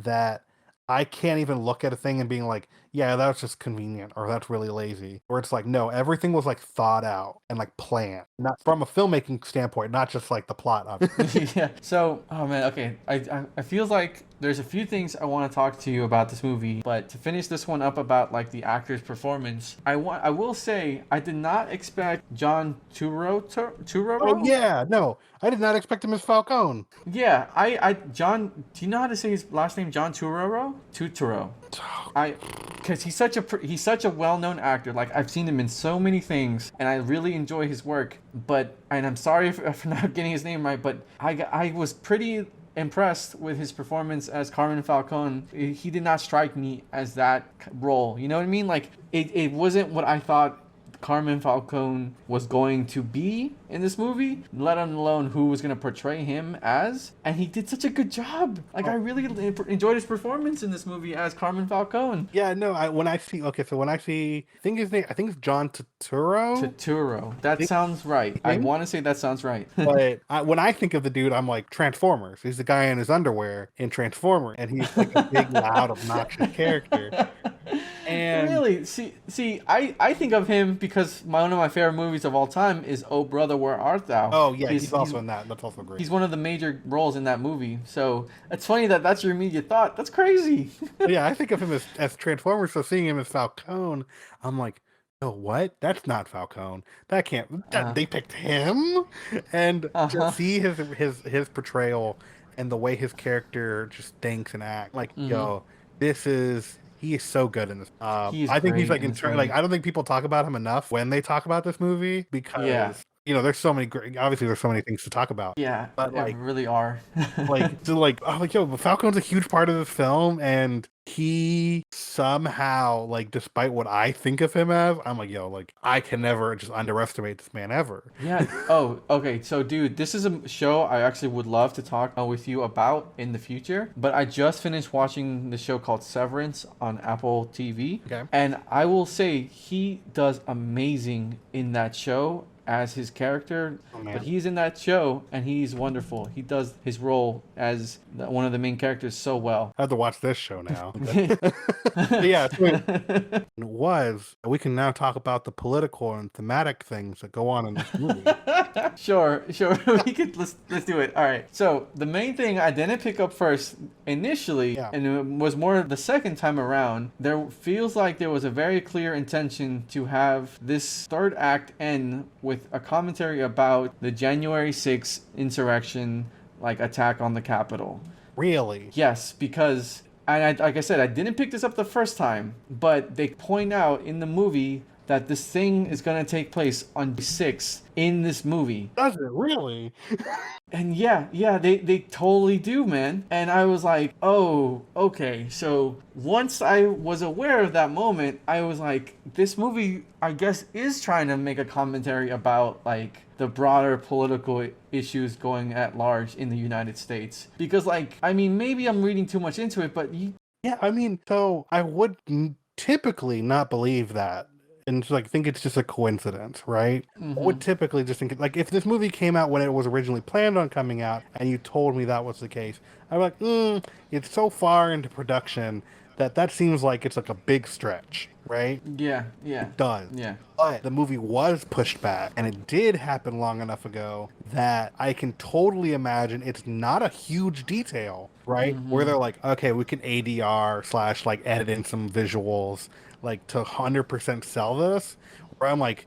that I can't even look at a thing and being like, yeah, that's just convenient or that's really lazy. Where it's like, no, everything was like thought out and like planned, not from a filmmaking standpoint, not just like the plot of it. Yeah. So, oh man, okay. I feels like there's a few things I want to talk to you about this movie, but to finish this one up about like the actor's performance, I will say I did not expect John Turturro. Oh yeah, no, I did not expect him as Falcone. Yeah, John. Do you know how to say his last name? John Turturro. Turturro. Because he's such a well-known actor. Like I've seen him in so many things, and I really enjoy his work. And I'm sorry for not getting his name right, but I was pretty impressed with his performance as Carmen Falcone. He did not strike me as that role. You know what I mean? Like it wasn't what I thought Carmen Falcone was going to be in this movie, let alone who was going to portray him as. And he did such a good job. Like, I really enjoyed his performance in this movie as Carmen Falcone. Yeah, no, when I see, I think his name, I think it's John Turturro. Turturro. That sounds right. I want to say that sounds right. But when I think of the dude, I'm like Transformers. He's the guy in his underwear in Transformers, and he's like a big, loud, obnoxious character. And really, see, I think of him because one of my favorite movies of all time is Oh Brother, Where Art Thou? Oh yeah, he's also in that. That's also great. He's one of the major roles in that movie. So it's funny that that's your immediate thought. That's crazy. Yeah, I think of him as Transformers. So seeing him as Falcone, I'm like, oh, what? That's not Falcone. That can't. They picked him, and to see his portrayal and the way his character just thinks and acts, like yo, he is so good in this. I think he's like like I don't think people talk about him enough when they talk about this movie because there's so many great. Obviously, there's so many things to talk about. Yeah, but like really are. But Falcone's a huge part of this film, and he somehow, like, despite what I think of him as, I'm like, I can never just underestimate this man ever. Yeah. Oh, okay. So, dude, this is a show I actually would love to talk with you about in the future. But I just finished watching the show called Severance on Apple TV. Okay. And I will say he does amazing in that show as his character, but he's in that show and he's wonderful. He does his role as one of the main characters so well. I have to watch this show now. Yeah, we can now talk about the political and thematic things that go on in this movie. Sure. Let's do it. All right. So the main thing I didn't pick up first initially, and it was more the second time around. There feels like there was a very clear intention to have this third act end with a commentary about the January 6th insurrection, like attack on the Capitol. Really? Yes, because like I said, I didn't pick this up the first time, but they point out in the movie that this thing is going to take place on the 6th in this movie. Does it really? And yeah, they totally do, man. And I was like, oh, okay. So once I was aware of that moment, I was like, this movie, I guess, is trying to make a commentary about like the broader political issues going at large in the United States. Because like, I mean, maybe I'm reading too much into it, but yeah, I mean, so I would typically not believe that. And think it's just a coincidence, right? I would typically just think, like, if this movie came out when it was originally planned on coming out, and you told me that was the case, I'm like, it's so far into production that seems like it's like a big stretch, right? Yeah. It does. Yeah. But the movie was pushed back, and it did happen long enough ago that I can totally imagine it's not a huge detail, right? Where they're like, okay, we can ADR / like edit in some visuals, like to 100% sell this, where I'm like,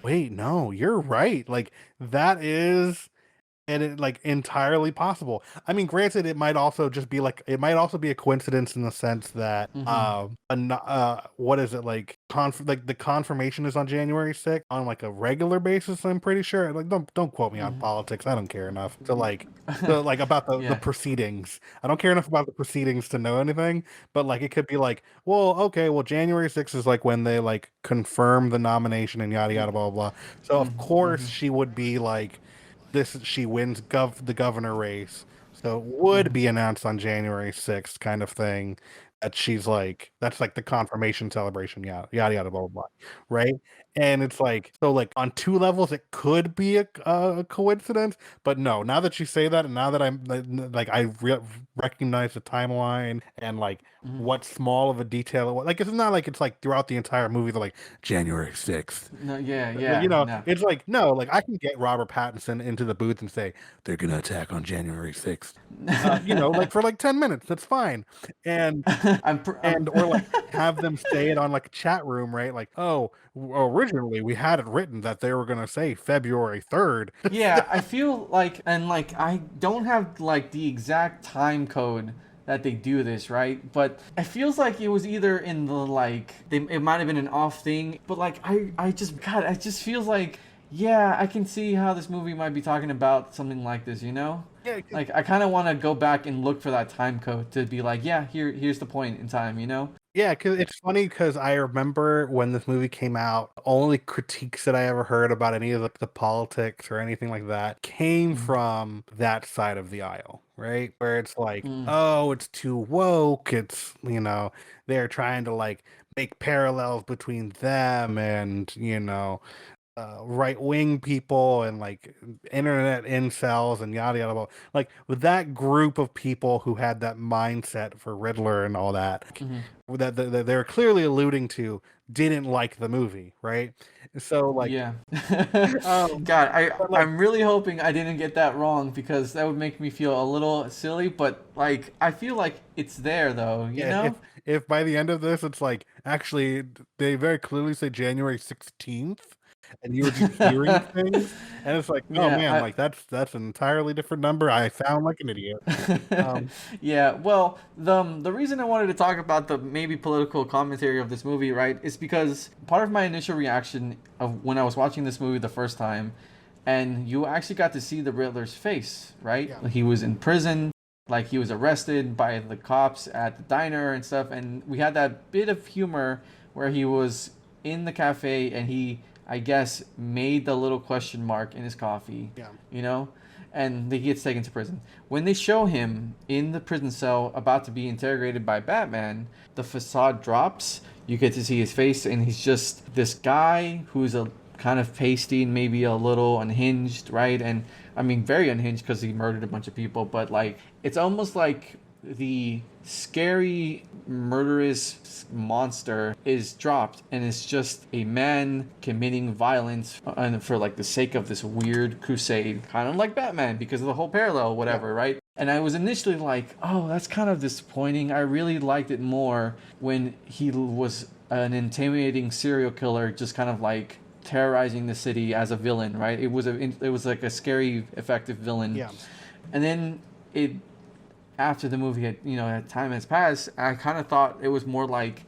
wait, no, you're right. Like that is, and it like entirely possible. I mean, granted, it might also be a coincidence in the sense that, what is it like? like the confirmation is on January 6th on like a regular basis. I'm pretty sure. Like, don't quote me on Mhm. politics. I don't care enough to like about the Yeah. proceedings. I don't care enough about the proceedings to know anything. But like, it could be like, well, okay, well, January 6th is like when they like confirm the nomination and yada yada blah blah blah. So of course Mm-hmm. she would be like, this. She wins the governor race. So it would Hmm. be announced on January 6th, kind of thing, that she's like, that's like the confirmation celebration, yada yada yada blah blah blah, right? And it's like, so like on two levels it could be a coincidence, but no, now that you say that, and now that I'm like recognize the timeline and like Hmm. what small of a detail it was. Like, it's not like it's like throughout the entire movie they're like January 6th. No, yeah, Like, yeah, no. it's like, no, like I can get Robert Pattinson into the booth and say they're gonna attack on January 6th. Like for like 10 minutes, that's fine. And I'm or like have them say it on like a chat room, right? Like, oh, originally we had it written that they were gonna say February 3rd. Yeah, I feel like, and like I don't have like the exact time code that they do this, right? But it feels like it was either in the like it might have been an off thing, but like I just God, it just feels like, yeah, I can see how this movie might be talking about something like this, you know? Yeah, Like I kind of want to go back and look for that time code to be like, yeah, here's the point in time, you know? yeah, because it's funny because I remember when this movie came out, only critiques that I ever heard about any of the politics or anything like that came Mm, from that side of the aisle, right? Where it's like, mm, oh, it's too woke. It's, they're trying to like make parallels between them and, right wing people and like internet incels and yada yada blah. Like with that group of people who had that mindset for Riddler and all that, mm-hmm. that they're clearly alluding to, didn't like the movie, right? So like, Yeah. um, God, but like, I'm really hoping I didn't get that wrong because that would make me feel a little silly, but like I feel like it's there though, you yeah, know? if by the end of this it's like, actually they very clearly say January 16th and you were just hearing things, and it's like, oh man, Yeah, like that's an entirely different number. I sound like an idiot. Um, yeah, well, the reason I wanted to talk about the maybe political commentary of this movie, right, is because part of my initial reaction of when I was watching this movie the first time, and you actually got to see the Riddler's face, right? yeah, He was in prison, like he was arrested by the cops at the diner and stuff, and we had that bit of humor where he was in the cafe and he, I guess, made the little question mark in his coffee, yeah, you know? And he gets taken to prison. When they show him in the prison cell about to be interrogated by Batman, the facade drops. You get to see his face, and he's just this guy who's a kind of pasty and maybe a little unhinged, right? And I mean, very unhinged because he murdered a bunch of people, but like, it's almost like the scary murderous monster is dropped and it's just a man committing violence and for like the sake of this weird crusade, kind of like Batman because of the whole parallel, yeah, whatever, right? And I was initially like, oh, that's kind of disappointing. I really liked it more when he was an intimidating serial killer, just kind of like terrorizing the city as a villain, right? It was like a scary, effective villain. yeah. And then it after the movie had, time has passed, I kind of thought it was more like,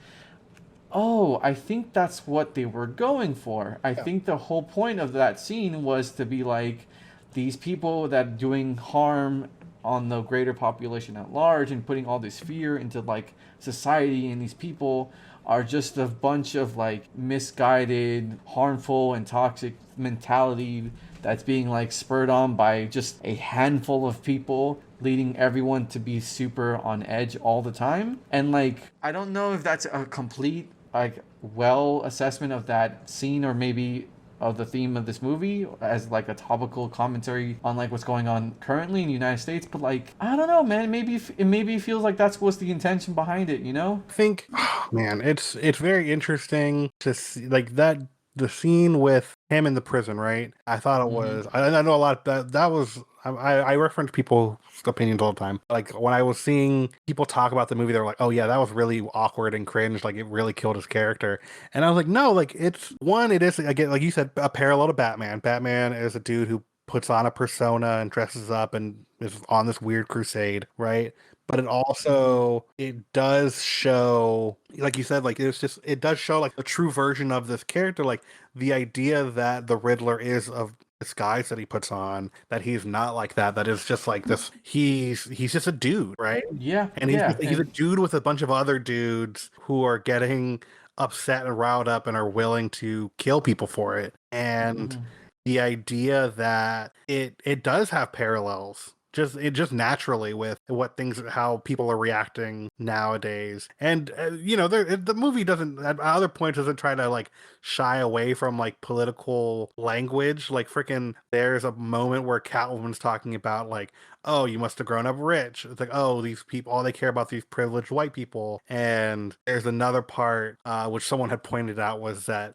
oh, I think that's what they were going for. I Yeah. think the whole point of that scene was to be like, these people that doing harm on the greater population at large and putting all this fear into like society, and these people are just a bunch of like misguided, harmful and toxic mentality that's being like spurred on by just a handful of people, leading everyone to be super on edge all the time. And like, I don't know if that's a complete like well assessment of that scene or maybe of the theme of this movie as like a topical commentary on like what's going on currently in the United States, but like I don't know, man, maybe it feels like that's what's the intention behind it, you know? I think, oh, man, it's very interesting to see like that, the scene with him in the prison, right? I thought it Mm-hmm. was. I know a lot that was. I reference people's opinions all the time. Like when I was seeing people talk about the movie, they were like, "Oh yeah, that was really awkward and cringe. Like it really killed his character." And I was like, "No, like it's one. It is again, like you said, a parallel to Batman. Batman is a dude who puts on a persona and dresses up and is on this weird crusade, right? but it does show, like you said, like it does show like the true version of this character, like the idea that the Riddler is of disguise that he puts on, that he's not like that, that is just like this, he's just a dude, right? Yeah, And yeah, he's a and dude with a bunch of other dudes who are getting upset and riled up and are willing to kill people for it. And mhm. the idea that it does have parallels, just naturally with what things, how people are reacting nowadays. And the movie doesn't, at other points, doesn't try to like shy away from like political language. Like freaking there's a moment where Catwoman's talking about like, oh, you must have grown up rich. It's like, oh, these people, all they care about these privileged white people. And there's another part, which someone had pointed out, was that,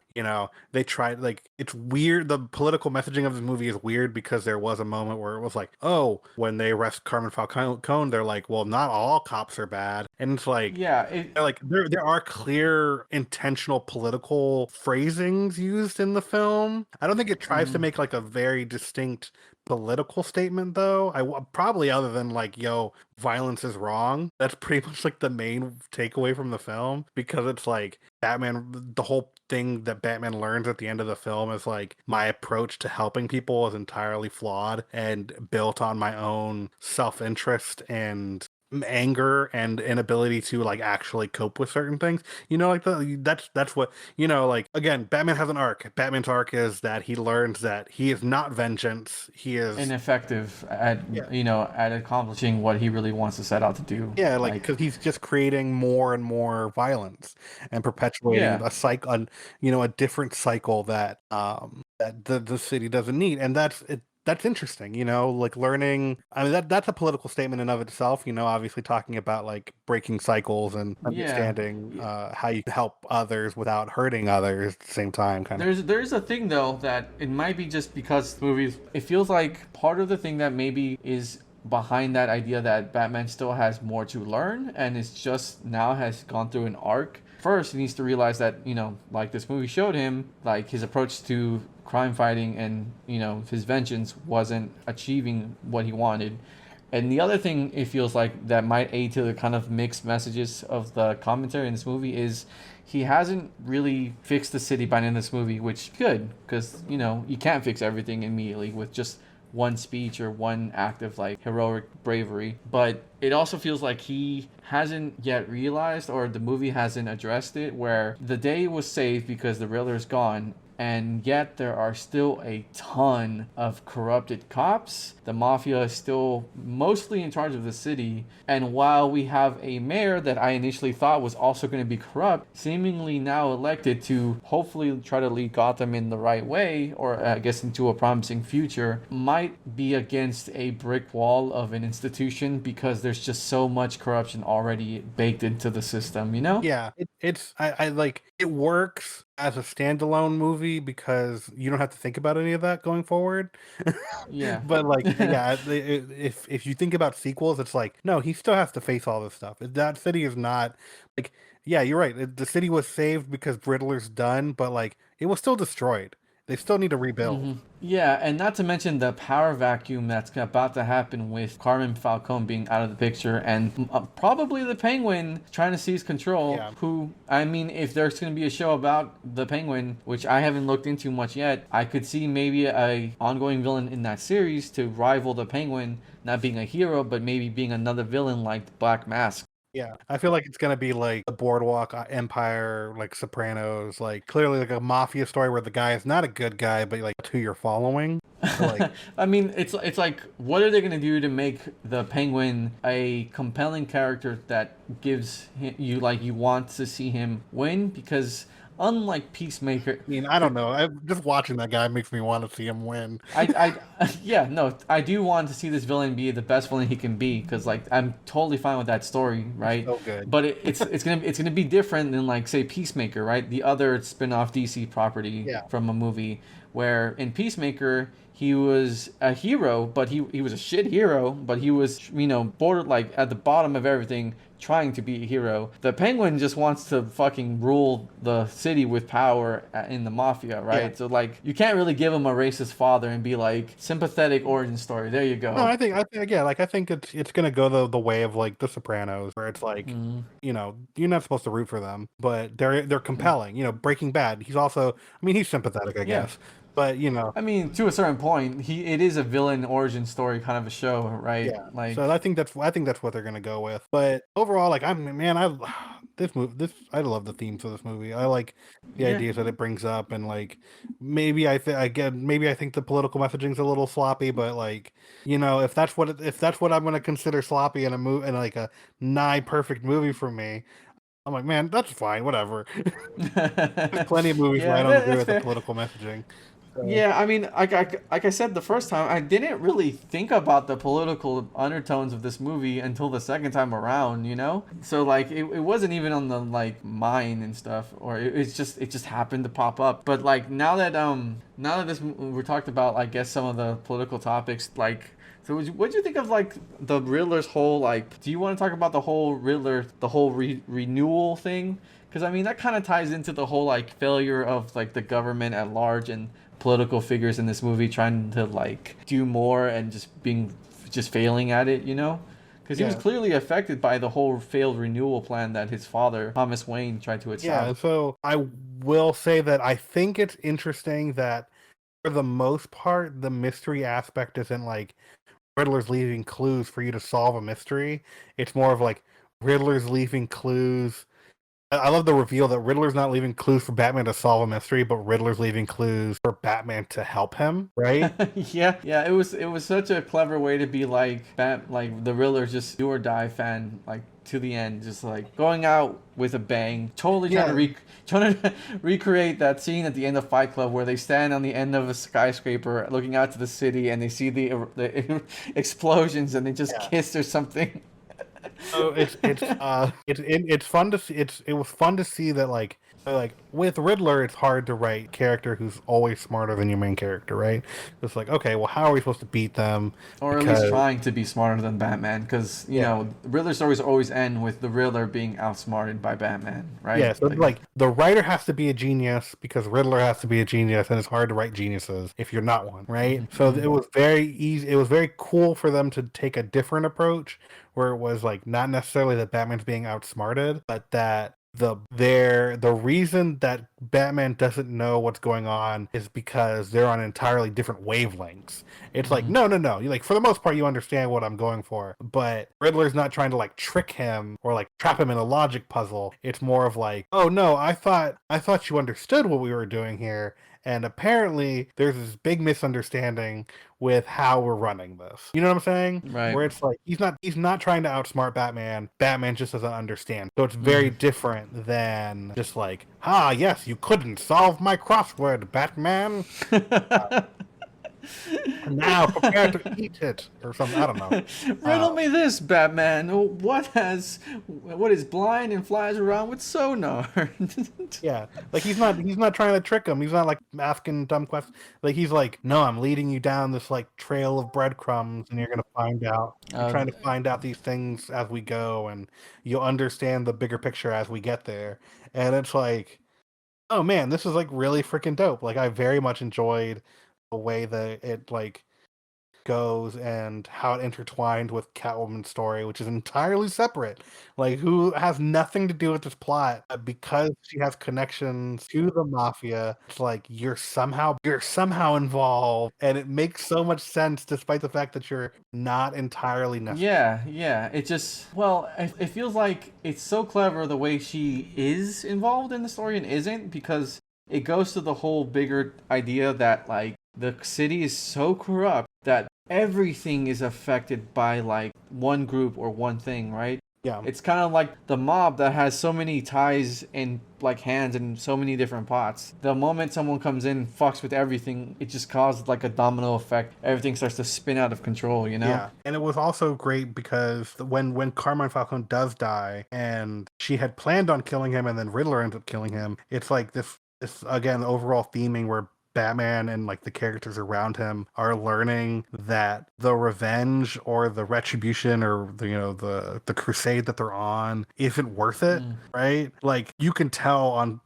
they tried, like, it's weird. The political messaging of this movie is weird because there was a moment where it was like, oh, when they arrest Carmen Falcone, they're like, well, not all cops are bad. And it's like, Yeah, it. like there are clear intentional political phrasings used in the film. I don't think it tries to Mhm. make like a very distinct political statement though. Probably, other than like, yo, violence is wrong. That's pretty much like the main takeaway from the film, because it's like Batman, the whole thing that Batman learns at the end of the film is like, my approach to helping people is entirely flawed and built on my own self-interest and anger and inability to like actually cope with certain things. Like that's what, like, again, Batman has an arc. Batman's arc is that he learns that he is not vengeance. He is, Ineffective at yeah, at accomplishing what he really wants to set out to do. yeah, like, Like, because he's just creating more and more violence and perpetuating yeah, a cycle, a different cycle that that the city doesn't need. And that's it. That's interesting, like learning. I mean, that's a political statement in of itself, obviously talking about like breaking cycles and yeah. understanding how you can help others without hurting others at the same time, kind of. There's a thing though that it might be just because movies. It feels like part of the thing that maybe is behind that idea that Batman still has more to learn and is just now has gone through an arc. First, he needs to realize that like this movie showed him, like his approach to crime fighting and his vengeance wasn't achieving what he wanted. And the other thing it feels like that might aid to the kind of mixed messages of the commentary in this movie is he hasn't really fixed the city by the end of this movie, which good because you can't fix everything immediately with just one speech or one act of like heroic bravery. But it also feels like he hasn't yet realized, or the movie hasn't addressed it, where the day was saved because the Riddler's gone, and yet there are still a ton of corrupted cops. The mafia is still mostly in charge of the city, and while we have a mayor that I initially thought was also going to be corrupt, seemingly now elected to hopefully try to lead Gotham in the right way, or I guess into a promising future, might be against a brick wall of an institution because there's just so much corruption already baked into the system. Yeah, I like, it works as a standalone movie because you don't have to think about any of that going forward. Yeah. But like, yeah, if you think about sequels, it's like, no, he still has to face all this stuff. That city is not like, yeah, you're right. The city was saved because Riddler's done, but like, it was still destroyed. They still need to rebuild. Yeah, and not to mention the power vacuum that's about to happen with Carmen Falcone being out of the picture and probably the Penguin trying to seize control. Yeah. Who, I mean, if there's going to be a show about the Penguin, which I haven't looked into much yet, I could see maybe a ongoing villain in that series to rival the Penguin, not being a hero, but maybe being another villain like Black Mask. Yeah, I feel like it's gonna be like the Boardwalk Empire, like Sopranos, like clearly like a mafia story where the guy is not a good guy, but like who you're following. So, like, I mean, it's like, what are they gonna do to make the Penguin a compelling character that gives you like you want to see him win? Because unlike Peacemaker, I mean, I don't know. Just watching that guy makes me want to see him win. yeah, no, I do want to see this villain be the best villain he can be because like I'm totally fine with that story, right? So good. But it's gonna be different than like say Peacemaker, right? The other spin-off DC property Yeah. from a movie where in Peacemaker he was a hero, but he was a shit hero, but he was, border like at the bottom of everything, trying to be a hero. The Penguin just wants to fucking rule the city with power in the mafia, right? Yeah. So like you can't really give him a racist father and be like sympathetic origin story. There you No, go. I think it's gonna go the way of like The Sopranos, where it's like, you're not supposed to root for them, but they're compelling. Breaking Bad, he's sympathetic, I Yeah. guess, but I mean, to a certain point, it is a villain origin story kind of a show, right? yeah. So Like, I think that's what they're gonna go with. But overall, like I love the themes of this movie. I like the yeah, ideas that it brings up, and like maybe I think the political messaging's a little sloppy, but like if that's what I'm gonna consider sloppy in a movie, in like a nigh perfect movie for me, I'm like, man, that's fine, whatever. There's plenty of movies where I yeah, don't agree that's with the fair. political messaging. So Yeah, I mean, like I said the first time, I didn't really think about the political undertones of this movie until the second time around, you know? So like it wasn't even on the like mind and stuff, or it just happened to pop up. But like now that we're talked about, I guess some of the political topics, like so what'd you think of like the Riddler's whole like? Do you want to talk about the whole Riddler, the whole renewal thing? Because I mean that kind of ties into the whole like failure of like the government at large and political figures in this movie trying to like do more and just failing at it, you know? Because he was yeah, clearly affected by the whole failed renewal plan that his father Thomas Wayne tried to yeah. establish. So I will say that I think it's interesting that for the most part, the mystery aspect isn't like Riddler's leaving clues for you to solve a mystery. It's more of like Riddler's leaving clues. I love the reveal that Riddler's not leaving clues for Batman to solve a mystery, but Riddler's leaving clues for Batman to help him, right? Yeah, yeah, it was such a clever way to be like the Riddler, just do or die fan, like to the end, just like going out with a bang, totally Yeah, trying to recreate that scene at the end of Fight Club where they stand on the end of a skyscraper looking out to the city and they see the explosions and they just yeah. kiss or something. So it's fun to see. It was fun to see that like with Riddler, it's hard to write a character who's always smarter than your main character, right? It's like, okay, well, how are we supposed to beat them? Or at least Because trying to be smarter than Batman, because yeah, Riddler stories always end with the Riddler being outsmarted by Batman, right? yeah. So Like, like the writer has to be a genius because Riddler has to be a genius, and it's hard to write geniuses if you're not one, right? So it was very easy. It was very cool for them to take a different approach, where it was like not necessarily that Batman's being outsmarted, but that the reason that Batman doesn't know what's going on is because they're on entirely different wavelengths. It's like, no, no, no. You like for the most part you understand what I'm going for. But Riddler's not trying to like trick him or like trap him in a logic puzzle. It's more of like, oh no, I thought you understood what we were doing here. And apparently there's this big misunderstanding with how we're running this. You know what I'm saying? right. Where it's like he's not trying to outsmart Batman. Batman just doesn't understand. So it's very Mhm. different than just like, ah, yes, you couldn't solve my crossword, Batman. Now prepare to eat it or something. I don't know. Riddle Uh, me this, Batman. What is blind and flies around with sonar? yeah, like he's not trying to trick him. He's not like asking dumb questions. Like he's like, no, I'm leading you down this like trail of breadcrumbs, and you're gonna find out. You're uh, trying to find out these things as we go, and you'll understand the bigger picture as we get there. And it's like, oh man, this is like really freaking dope. Like I very much enjoyed the way that it like goes and how it intertwined with Catwoman's story, which is entirely separate. Like who has nothing to do with this plot, but because she has connections to the mafia, it's like you're somehow involved, and it makes so much sense despite the fact that you're not entirely necessary. yeah, yeah. It feels like it's so clever the way she is involved in the story and isn't, because it goes to the whole bigger idea that like the city is so corrupt that everything is affected by like one group or one thing, right? Yeah. It's kind of like the mob that has so many ties and like hands in so many different pots. The moment someone comes in and fucks with everything, it just causes like a domino effect. Everything starts to spin out of control, you know? Yeah, and it was also great because when Carmine Falcone does die, and she had planned on killing him, and then Riddler ends up killing him. It's like this again overall theming where Batman and like the characters around him are learning that the revenge or the retribution or the, the crusade that they're on isn't worth it, right? Like you can tell on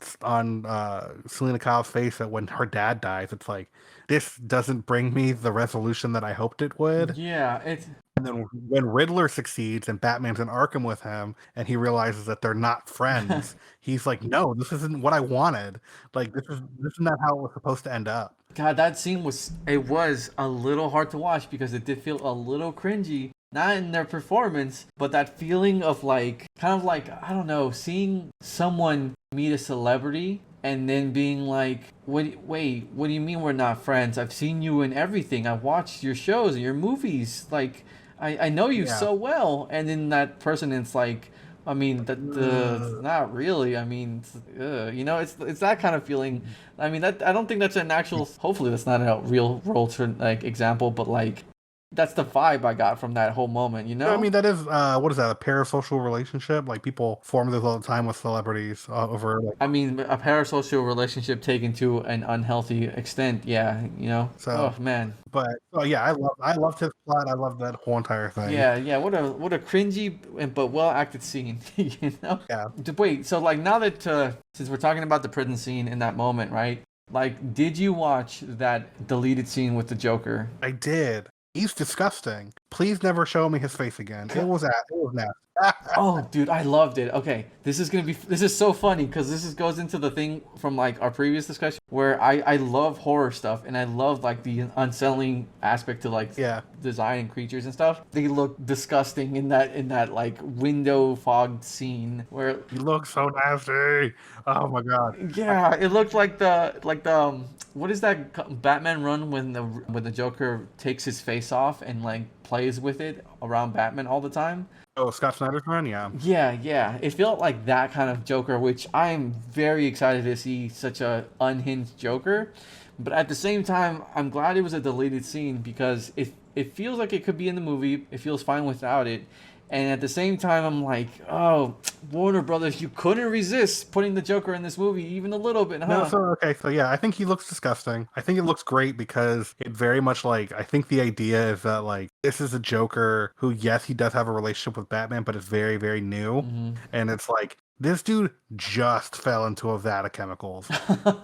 Selena Kyle's face that when her dad dies, it's like, this doesn't bring me the resolution that I hoped it would. Yeah, it's And then when Riddler succeeds and Batman's in Arkham with him and he realizes that they're not friends, he's like, no, this isn't what I wanted. Like this is not how it was supposed to end up. God, that scene was a little hard to watch because it did feel a little cringy. Not in their performance, but that feeling of like, kind of like, I don't know, seeing someone meet a celebrity and then being like, wait, what do you mean we're not friends? I've seen you in everything. I've watched your shows and your movies. Like, I know you so well. And then that person, it's like, I mean, not really. I mean, it's that kind of feeling. I mean, that I don't think that's an actual. Hopefully, that's not a real world like example, but like, that's the vibe I got from that whole moment. I mean, that is what is that? A parasocial relationship? Like people form this all the time with celebrities over. Like, I mean, a parasocial relationship taken to an unhealthy extent. Yeah, so, oh man. But yeah, I loved his plot. I loved that whole entire thing. Yeah. What a cringy but well acted scene. Yeah. Wait. So like now that since we're talking about the prison scene in that moment, right? Like, did you watch that deleted scene with the Joker? I did. He's disgusting. Please never show me his face again. It was nasty. Oh, dude, I loved it. Okay, this is so funny because goes into the thing from like our previous discussion where I love horror stuff and I love like the unsettling aspect to like design and creatures and stuff. They look disgusting in that like window fogged scene where he looks so nasty. Oh my god. Yeah, it looked like the what is that Batman run when the Joker takes his face off and like plays with it around Batman all the time? Oh, Scott Snyder's run, yeah. Yeah. It felt like that kind of Joker, which I'm very excited to see such a unhinged Joker. But at the same time, I'm glad it was a deleted scene because it feels like it could be in the movie. It feels fine without it. And at the same time, I'm like, oh, Warner Brothers, you couldn't resist putting the Joker in this movie even a little bit, huh? No, so yeah, I think he looks disgusting. I think it looks great because it very much like, I think the idea is that like, this is a Joker who, yes, he does have a relationship with Batman, but it's very, very new. Mm-hmm. And it's like, this dude just fell into a vat of chemicals.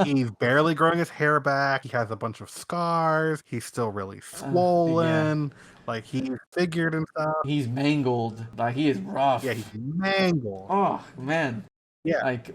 He's barely growing his hair back. He has a bunch of scars. He's still really swollen. Like, he's figured and stuff. He's mangled. Like, he is rough. Yeah, he's mangled. Oh, man. Yeah. Like,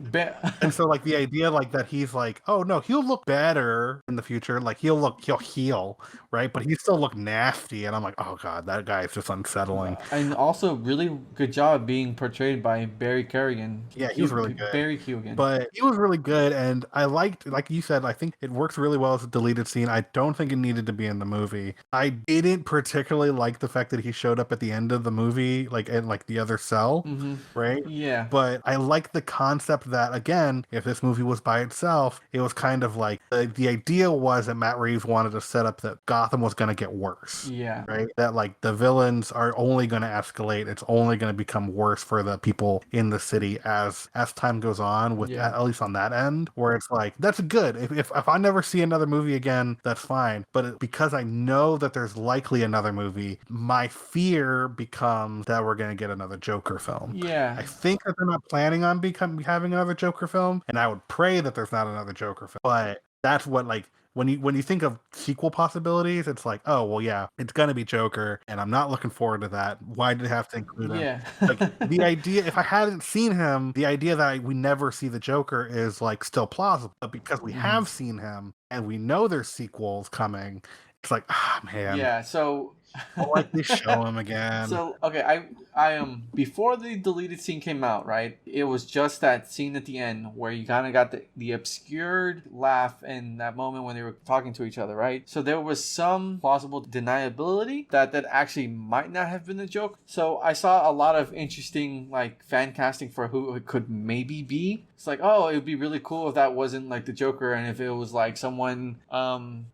and so like the idea like that he's like, oh no, he'll look better in the future. Like he'll heal, right? But he still look nasty. And I'm like, oh god, that guy is just unsettling. And also really good job being portrayed by Barry Keoghan. Yeah, he was really good. Barry Keoghan. But he was really good. And I liked, like you said, I think it works really well as a deleted scene. I don't think it needed to be in the movie. I didn't particularly like the fact that he showed up at the end of the movie, like in like the other cell, right? Yeah. But I like the concept that, again, if this movie was by itself, it was kind of like the idea was that Matt Reeves wanted to set up that Gotham was going to get worse. Yeah. Right? That like the villains are only going to escalate. It's only going to become worse for the people in the city as time goes on, with at least on that end, where it's like, that's good. If I never see another movie again, that's fine. But because I know that there's likely another movie, my fear becomes that we're going to get another Joker film. Yeah. I think that they're not planning on having another Joker film, and I would pray that there's not another Joker film. But that's what, like, when you think of sequel possibilities, it's like, oh well, yeah, it's gonna be Joker, and I'm not looking forward to that. Why did I have to include him? Yeah. Like the idea, if I hadn't seen him, the idea that we never see the Joker is like still plausible. But because we have seen him and we know there's sequels coming, it's like, man. Yeah. So. I like to show him again. So okay, I before the deleted scene came out, right? It was just that scene at the end where you kind of got the obscured laugh and that moment when they were talking to each other, right? So there was some plausible deniability that actually might not have been the joke. So I saw a lot of interesting like fan casting for who it could maybe be. It's like, oh, it would be really cool if that wasn't like the Joker and if it was like someone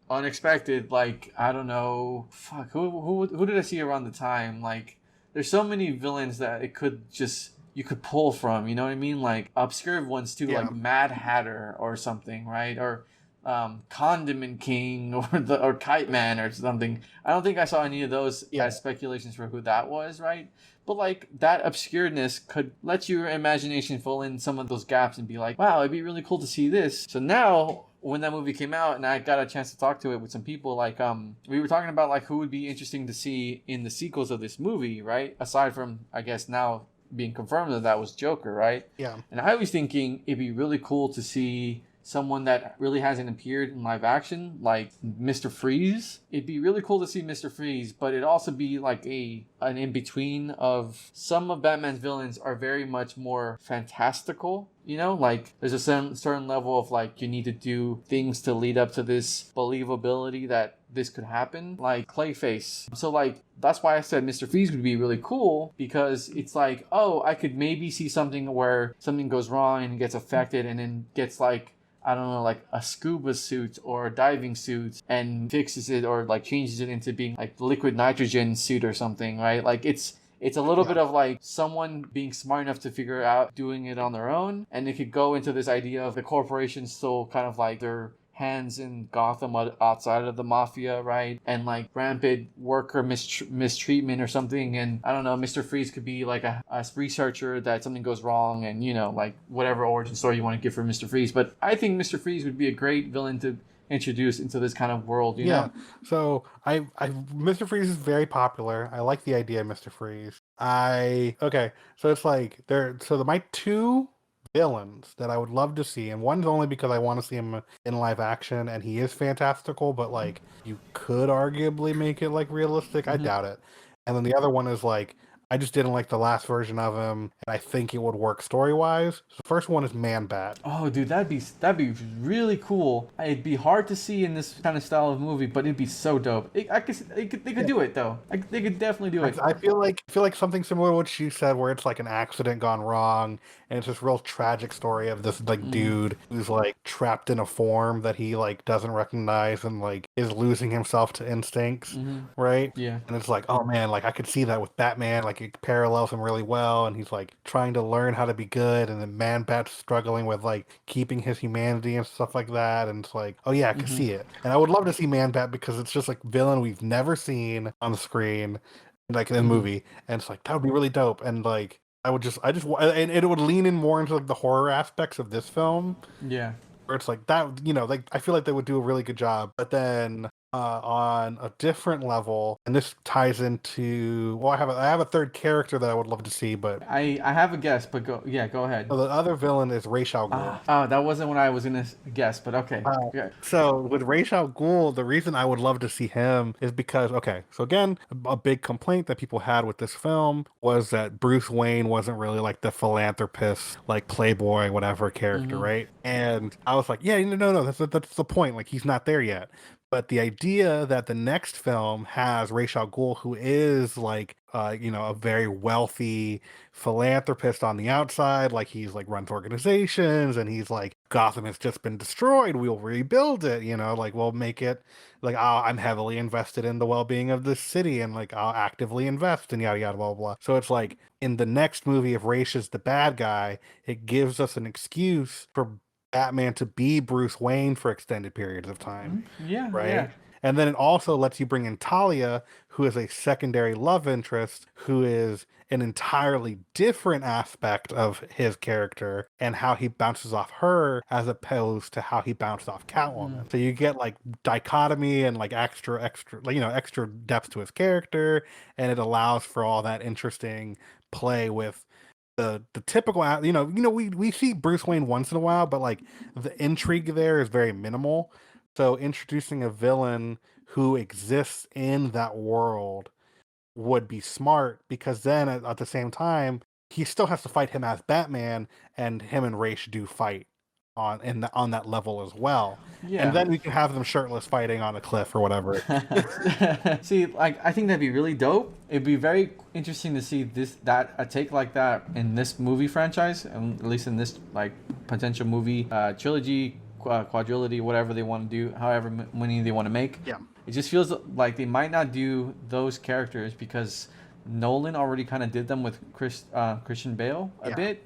unexpected, like, I don't know, fuck, who did I see around the time? Like, there's so many villains that you could pull from, you know what I mean? Like obscure ones too, like Mad Hatter or something, right? Or Condiment King or Kite Man or something. I don't think I saw any of those as speculations for who that was, right? But like that obscureness could let your imagination fill in some of those gaps and be like, wow, it'd be really cool to see this. So now when that movie came out and I got a chance to talk to it with some people, like we were talking about like who would be interesting to see in the sequels of this movie, right? Aside from, I guess, now being confirmed that was Joker, right? Yeah. And I was thinking it'd be really cool to see someone that really hasn't appeared in live action, like Mr. Freeze. It'd be really cool to see Mr. Freeze, but it'd also be like an in-between of some of Batman's villains are very much more fantastical. You know, like there's a certain level of like you need to do things to lead up to this believability that this could happen, like Clayface. So like that's why I said Mr. Freeze would be really cool, because it's like, oh, I could maybe see something where something goes wrong and gets affected and then gets like, I don't know, like a scuba suit or a diving suit and fixes it or like changes it into being like liquid nitrogen suit or something, right? Like it's a little bit of like someone being smart enough to figure out doing it on their own. And it could go into this idea of the corporation still kind of like their hands in Gotham outside of the mafia, right? And like rampant worker mistreatment or something. And I don't know, Mr. Freeze could be like a researcher that something goes wrong and, you know, like whatever origin story you want to give for Mr. Freeze. But I think Mr. Freeze would be a great villain to introduce into this kind of world, you know? So Mr. Freeze is very popular. I like the idea of Mr. Freeze. So it's like my two villains that I would love to see, and one's only because I want to see him in live action and he is fantastical, but like you could arguably make it like realistic. I doubt it. And then the other one is like, I just didn't like the last version of him, and I think it would work story-wise. So the first one is Man-Bat. Oh, dude, that'd be really cool. It'd be hard to see in this kind of style of movie, but it'd be so dope. They could do it though. They could definitely do it. I feel like something similar to what you said, where it's like an accident gone wrong, and it's this real tragic story of this like dude who's like trapped in a form that he like doesn't recognize and like is losing himself to instincts, right? Yeah. And it's like, oh man, like I could see that with Batman, like it parallels him really well, and he's like trying to learn how to be good, and then Man-Bat's struggling with like keeping his humanity and stuff like that, and it's like, oh yeah, I could see it. And I would love to see Man-Bat because it's just like villain we've never seen on the screen, like in the movie, and it's like that would be really dope. And like and it would lean in more into like the horror aspects of this film. Yeah. Where it's like that, you know, like I feel like they would do a really good job. But then on a different level, and this ties into, well, I have a third character that I would love to see, but I have a guess, but go ahead. so the other villain is Ra's al Ghul. That wasn't what I was gonna guess, but okay. So with Ra's al Ghul, the reason I would love to see him is because, okay, so again, a big complaint that people had with this film was that Bruce Wayne wasn't really like the philanthropist, like playboy, whatever character, right? And I was like, yeah, no, that's the point. Like he's not there yet. But the idea that the next film has Ra's al Ghul, who is like, a very wealthy philanthropist on the outside, like he's like runs organizations, and he's like, Gotham has just been destroyed, we'll rebuild it, like we'll make it like, I'm heavily invested in the well-being of this city, and like I'll actively invest and yada yada blah blah. So it's like in the next movie, if Ra's is the bad guy, it gives us an excuse for Batman to be Bruce Wayne for extended periods of time. Yeah. Right? Yeah. And then it also lets you bring in Talia, who is a secondary love interest, who is an entirely different aspect of his character and how he bounces off her as opposed to how he bounced off Catwoman. So you get like dichotomy and like extra, extra depth to his character, and it allows for all that interesting play with the typical, we see Bruce Wayne once in a while, but like the intrigue there is very minimal. So introducing a villain who exists in that world would be smart, because then at the same time he still has to fight him as Batman, and him and Ra's do fight on that level as well. Yeah. And then we can have them shirtless fighting on a cliff or whatever. See, like I think that'd be really dope. It'd be very interesting to see a take like that in this movie franchise, at least in this like potential movie trilogy, quadrilogy, whatever they want to do, however many they want to make. Yeah. It just feels like they might not do those characters because Nolan already kind of did them with Christian Bale a bit.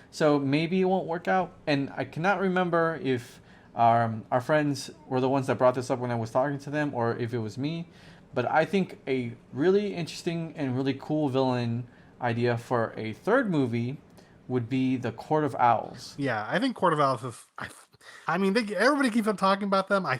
So maybe it won't work out. And I cannot remember if our friends were the ones that brought this up when I was talking to them, or if it was me. But I think a really interesting and really cool villain idea for a third movie would be the Court of Owls. Yeah, I think Court of Owls is. I mean, everybody keeps on talking about them. I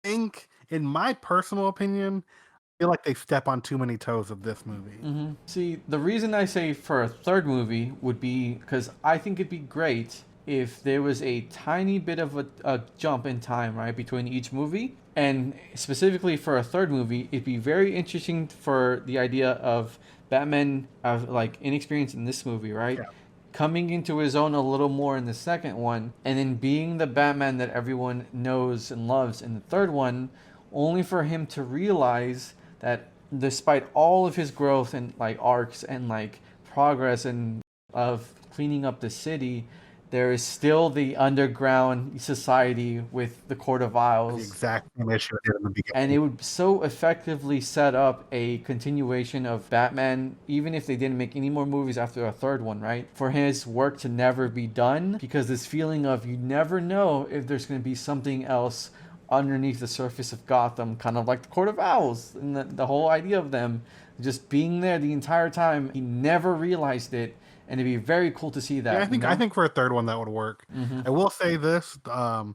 think, in my personal opinion, I feel like they step on too many toes of this movie. Mm-hmm. See, the reason I say for a third movie would be because I think it'd be great if there was a tiny bit of a jump in time, right, between each movie. And specifically for a third movie, it'd be very interesting for the idea of Batman, like inexperienced in this movie, right? Yeah. Coming into his own a little more in the second one, and then being the Batman that everyone knows and loves in the third one, only for him to realize that despite all of his growth and like arcs and like progress and of cleaning up the city, there is still the underground society with the Court of The Owls. exact same issue I did in the beginning. And it would so effectively set up a continuation of Batman, even if they didn't make any more movies after a third one, right? For his work to never be done, because this feeling of you never know if there's going to be something else underneath the surface of Gotham, kind of like the Court of Owls, and the whole idea of them just being there the entire time. He never realized it, and it'd be very cool to see that. Yeah, I think for a third one that would work. Mm-hmm. I will say this: a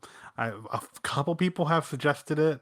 couple people have suggested it,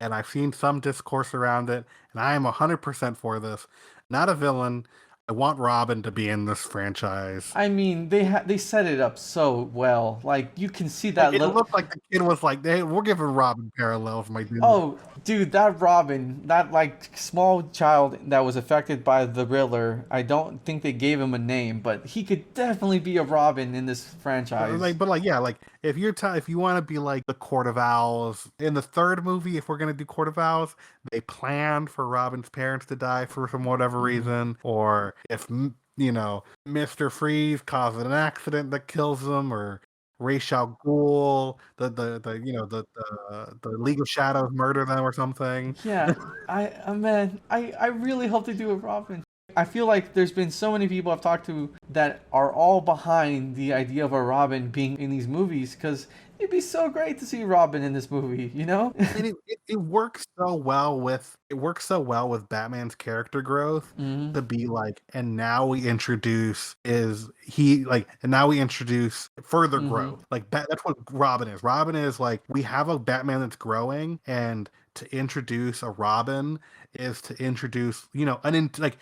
and I've seen some discourse around it, and I am 100% for this. Not a villain. I want Robin to be in this franchise. I mean, they set it up so well. Like you can see that Like, it looked like the kid was like, "Hey, we're giving Robin parallels, my dude." Oh, dude, that Robin, that like small child that was affected by the Riddler. I don't think they gave him a name, but he could definitely be a Robin in this franchise. Yeah, like if if you want to be like the Court of Owls in the third movie, if we're gonna do Court of Owls, they planned for Robin's parents to die for some whatever reason, or if Mr. Freeze causes an accident that kills them, or Ra's al Ghul, the League of Shadows murder them or something. Yeah, man, I really hope they do a Robin. I feel like there's been so many people I've talked to that are all behind the idea of a Robin being in these movies because it'd be so great to see Robin in this movie, you know? And it works so well with Batman's character growth Mm-hmm. to be like, and now we introduce further Mm-hmm. growth. Like that's what Robin is. Robin is like, we have a Batman that's growing, and to introduce a Robin is to introduce, like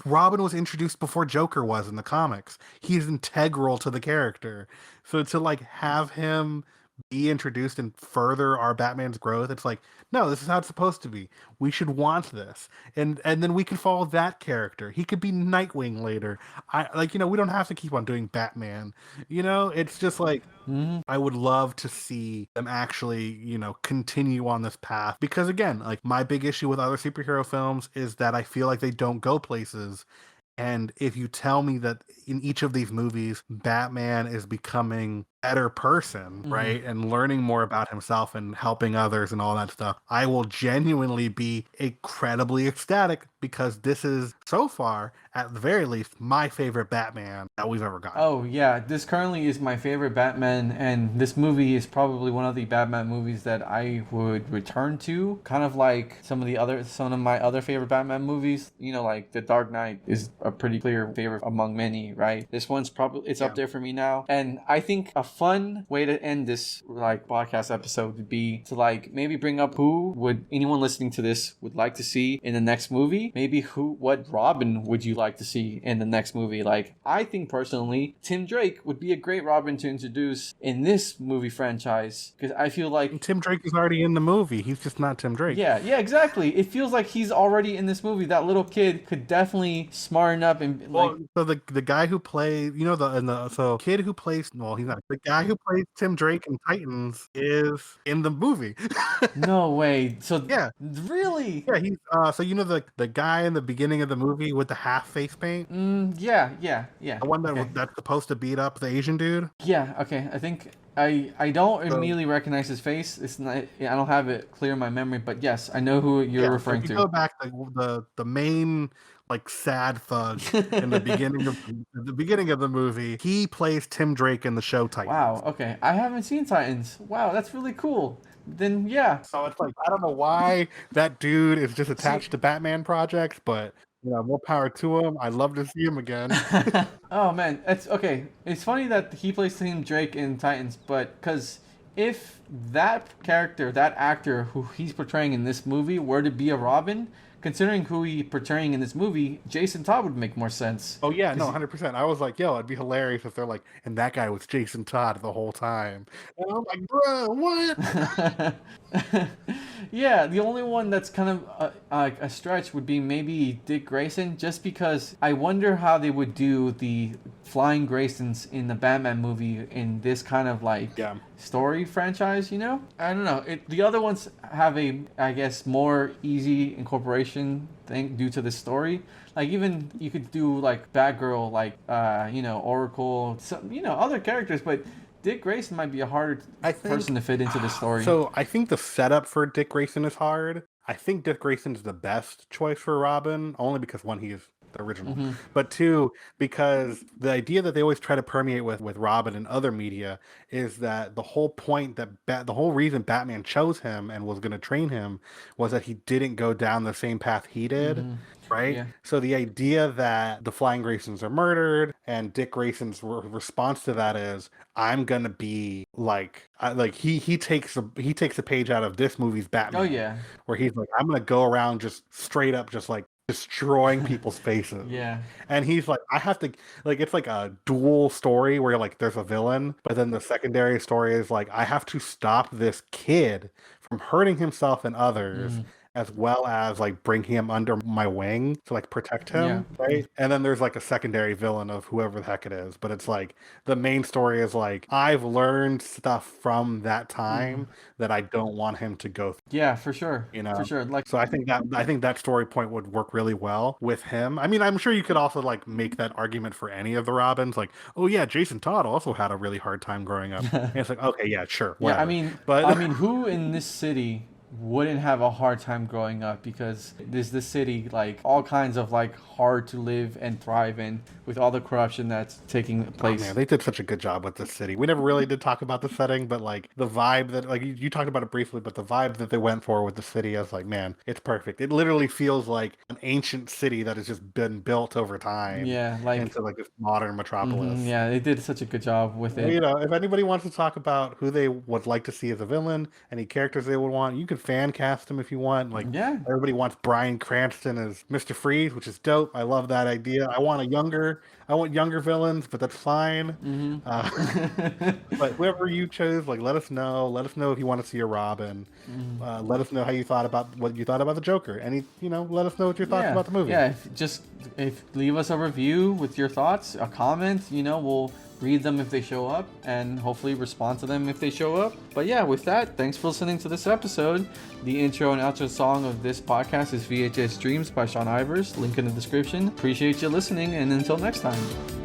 Robin was introduced before Joker was in the comics. He's integral to the character. So to like have him be introduced and further our Batman's growth, it's like, no, this is how it's supposed to be. We should want this, and then we can follow that character. He could be Nightwing later. We don't have to keep on doing Batman. It's just like, Mm-hmm. I would love to see them actually, continue on this path, because again, like my big issue with other superhero films is that I feel like they don't go places. And if you tell me that in each of these movies, Batman is becoming a better person, right? And learning more about himself and helping others and all that stuff, I will genuinely be incredibly ecstatic, because this is, so far, at the very least, my favorite Batman that we've ever gotten. Oh yeah, this currently is my favorite Batman, and this movie is probably one of the Batman movies that I would return to. Kind of like some of my other favorite Batman movies. Like The Dark Knight is a pretty clear favorite among many, right? This one's probably up there for me now, and I think a fun way to end this like podcast episode would be to like maybe bring up who would anyone listening to this would like to see in the next movie. Maybe what Robin would you like to see in the next movie? Like, I think personally, Tim Drake would be a great Robin to introduce in this movie franchise, because I feel like And Tim Drake is already in the movie. He's just not Tim Drake. yeah, exactly. It feels like he's already in this movie. That little kid could definitely smarten up and So the guy who plays, kid who plays, well, he's not. The guy who plays Tim Drake in Titans is in the movie. no way. So Yeah. really? Yeah, he's the guy in the beginning of the movie with the half face paint, Yeah. the one that's supposed to beat up the Asian dude. Yeah. Okay. I think I don't immediately recognize his face. It's not. I don't have it clear in my memory, but yes, I know who you're referring if to. you go back, the main like sad thug in the beginning of the movie. He plays Tim Drake in the show Titans. Wow. Okay. I haven't seen Titans. Wow, that's really cool. Then yeah. So it's like I don't know why that dude is just See. attached to Batman projects, but more power to him. I'd love to see him again. Oh man, it's okay. It's funny that he plays Tim Drake in Titans, but because if that character, that actor who he's portraying in this movie were to be a Robin, considering who he's portraying in this movie, Jason Todd would make more sense. Oh yeah, no, 100%. I was like, yo, it'd be hilarious if they're like, and that guy was Jason Todd the whole time. And I'm like, bro, what? Yeah, the only one that's kind of a stretch would be maybe Dick Grayson, just because I wonder how they would do the flying Graysons in the Batman movie in this kind of like story franchise, I don't know. The other ones have a, I guess, more easy incorporation thing due to the story. Like even you could do like Batgirl, like Oracle, other characters, but Dick Grayson might be a harder person to fit into the story. So I think the setup for Dick Grayson is hard. I think Dick Grayson's the best choice for Robin, only because one, he is the original, but two, because the idea that they always try to permeate with Robin and other media is that the whole point that the whole reason Batman chose him and was going to train him was that he didn't go down the same path he did. Right? Yeah. So the idea that the Flying Graysons are murdered and Dick Grayson's response to that is, I'm gonna be like he takes a page out of this movie's Batman. Oh yeah. Where he's like, I'm gonna go around just straight up just like destroying people's faces. Yeah. And he's like, I have to, like, it's like a dual story where like there's a villain, but then the secondary story is like, I have to stop this kid from hurting himself and others. As well as like bring him under my wing to like protect him, right? And then there's like a secondary villain of whoever the heck it is, but it's like the main story is like I've learned stuff from that time that I don't want him to go through. Yeah, for sure. For sure. Like, so I think that story point would work really well with him. I mean, I'm sure you could also like make that argument for any of the Robins, like, oh yeah, Jason Todd also had a really hard time growing up. And it's like, okay, yeah, sure, whatever. Yeah, I mean, who in this city wouldn't have a hard time growing up, because there's this city like all kinds of like hard to live and thrive in with all the corruption that's taking place. Oh, man, they did such a good job with this city. We never really did talk about the setting, but like the vibe that like you talked about it briefly, but the vibe that they went for with the city, I was like, man, it's perfect. It literally feels like an ancient city that has just been built over time. Yeah, like into like this modern metropolis. Yeah, they did such a good job with it. If anybody wants to talk about who they would like to see as a villain, any characters they would want, you could fan cast them if you want. Like, everybody wants Bryan Cranston as Mr. Freeze, which is dope. I love that idea. I want younger villains, but that's fine. But whoever you chose, like, let us know. Let us know if you want to see a Robin. Let us know how you thought about what you thought about the Joker. Let us know what your thoughts about the movie. Yeah, if leave us a review with your thoughts, a comment. We'll read them if they show up, and hopefully respond to them if they show up. But yeah, with that, thanks for listening to this episode. The intro and outro song of this podcast is VHS Dreams by Sean Ivers, link in the description. Appreciate you listening, and until next time.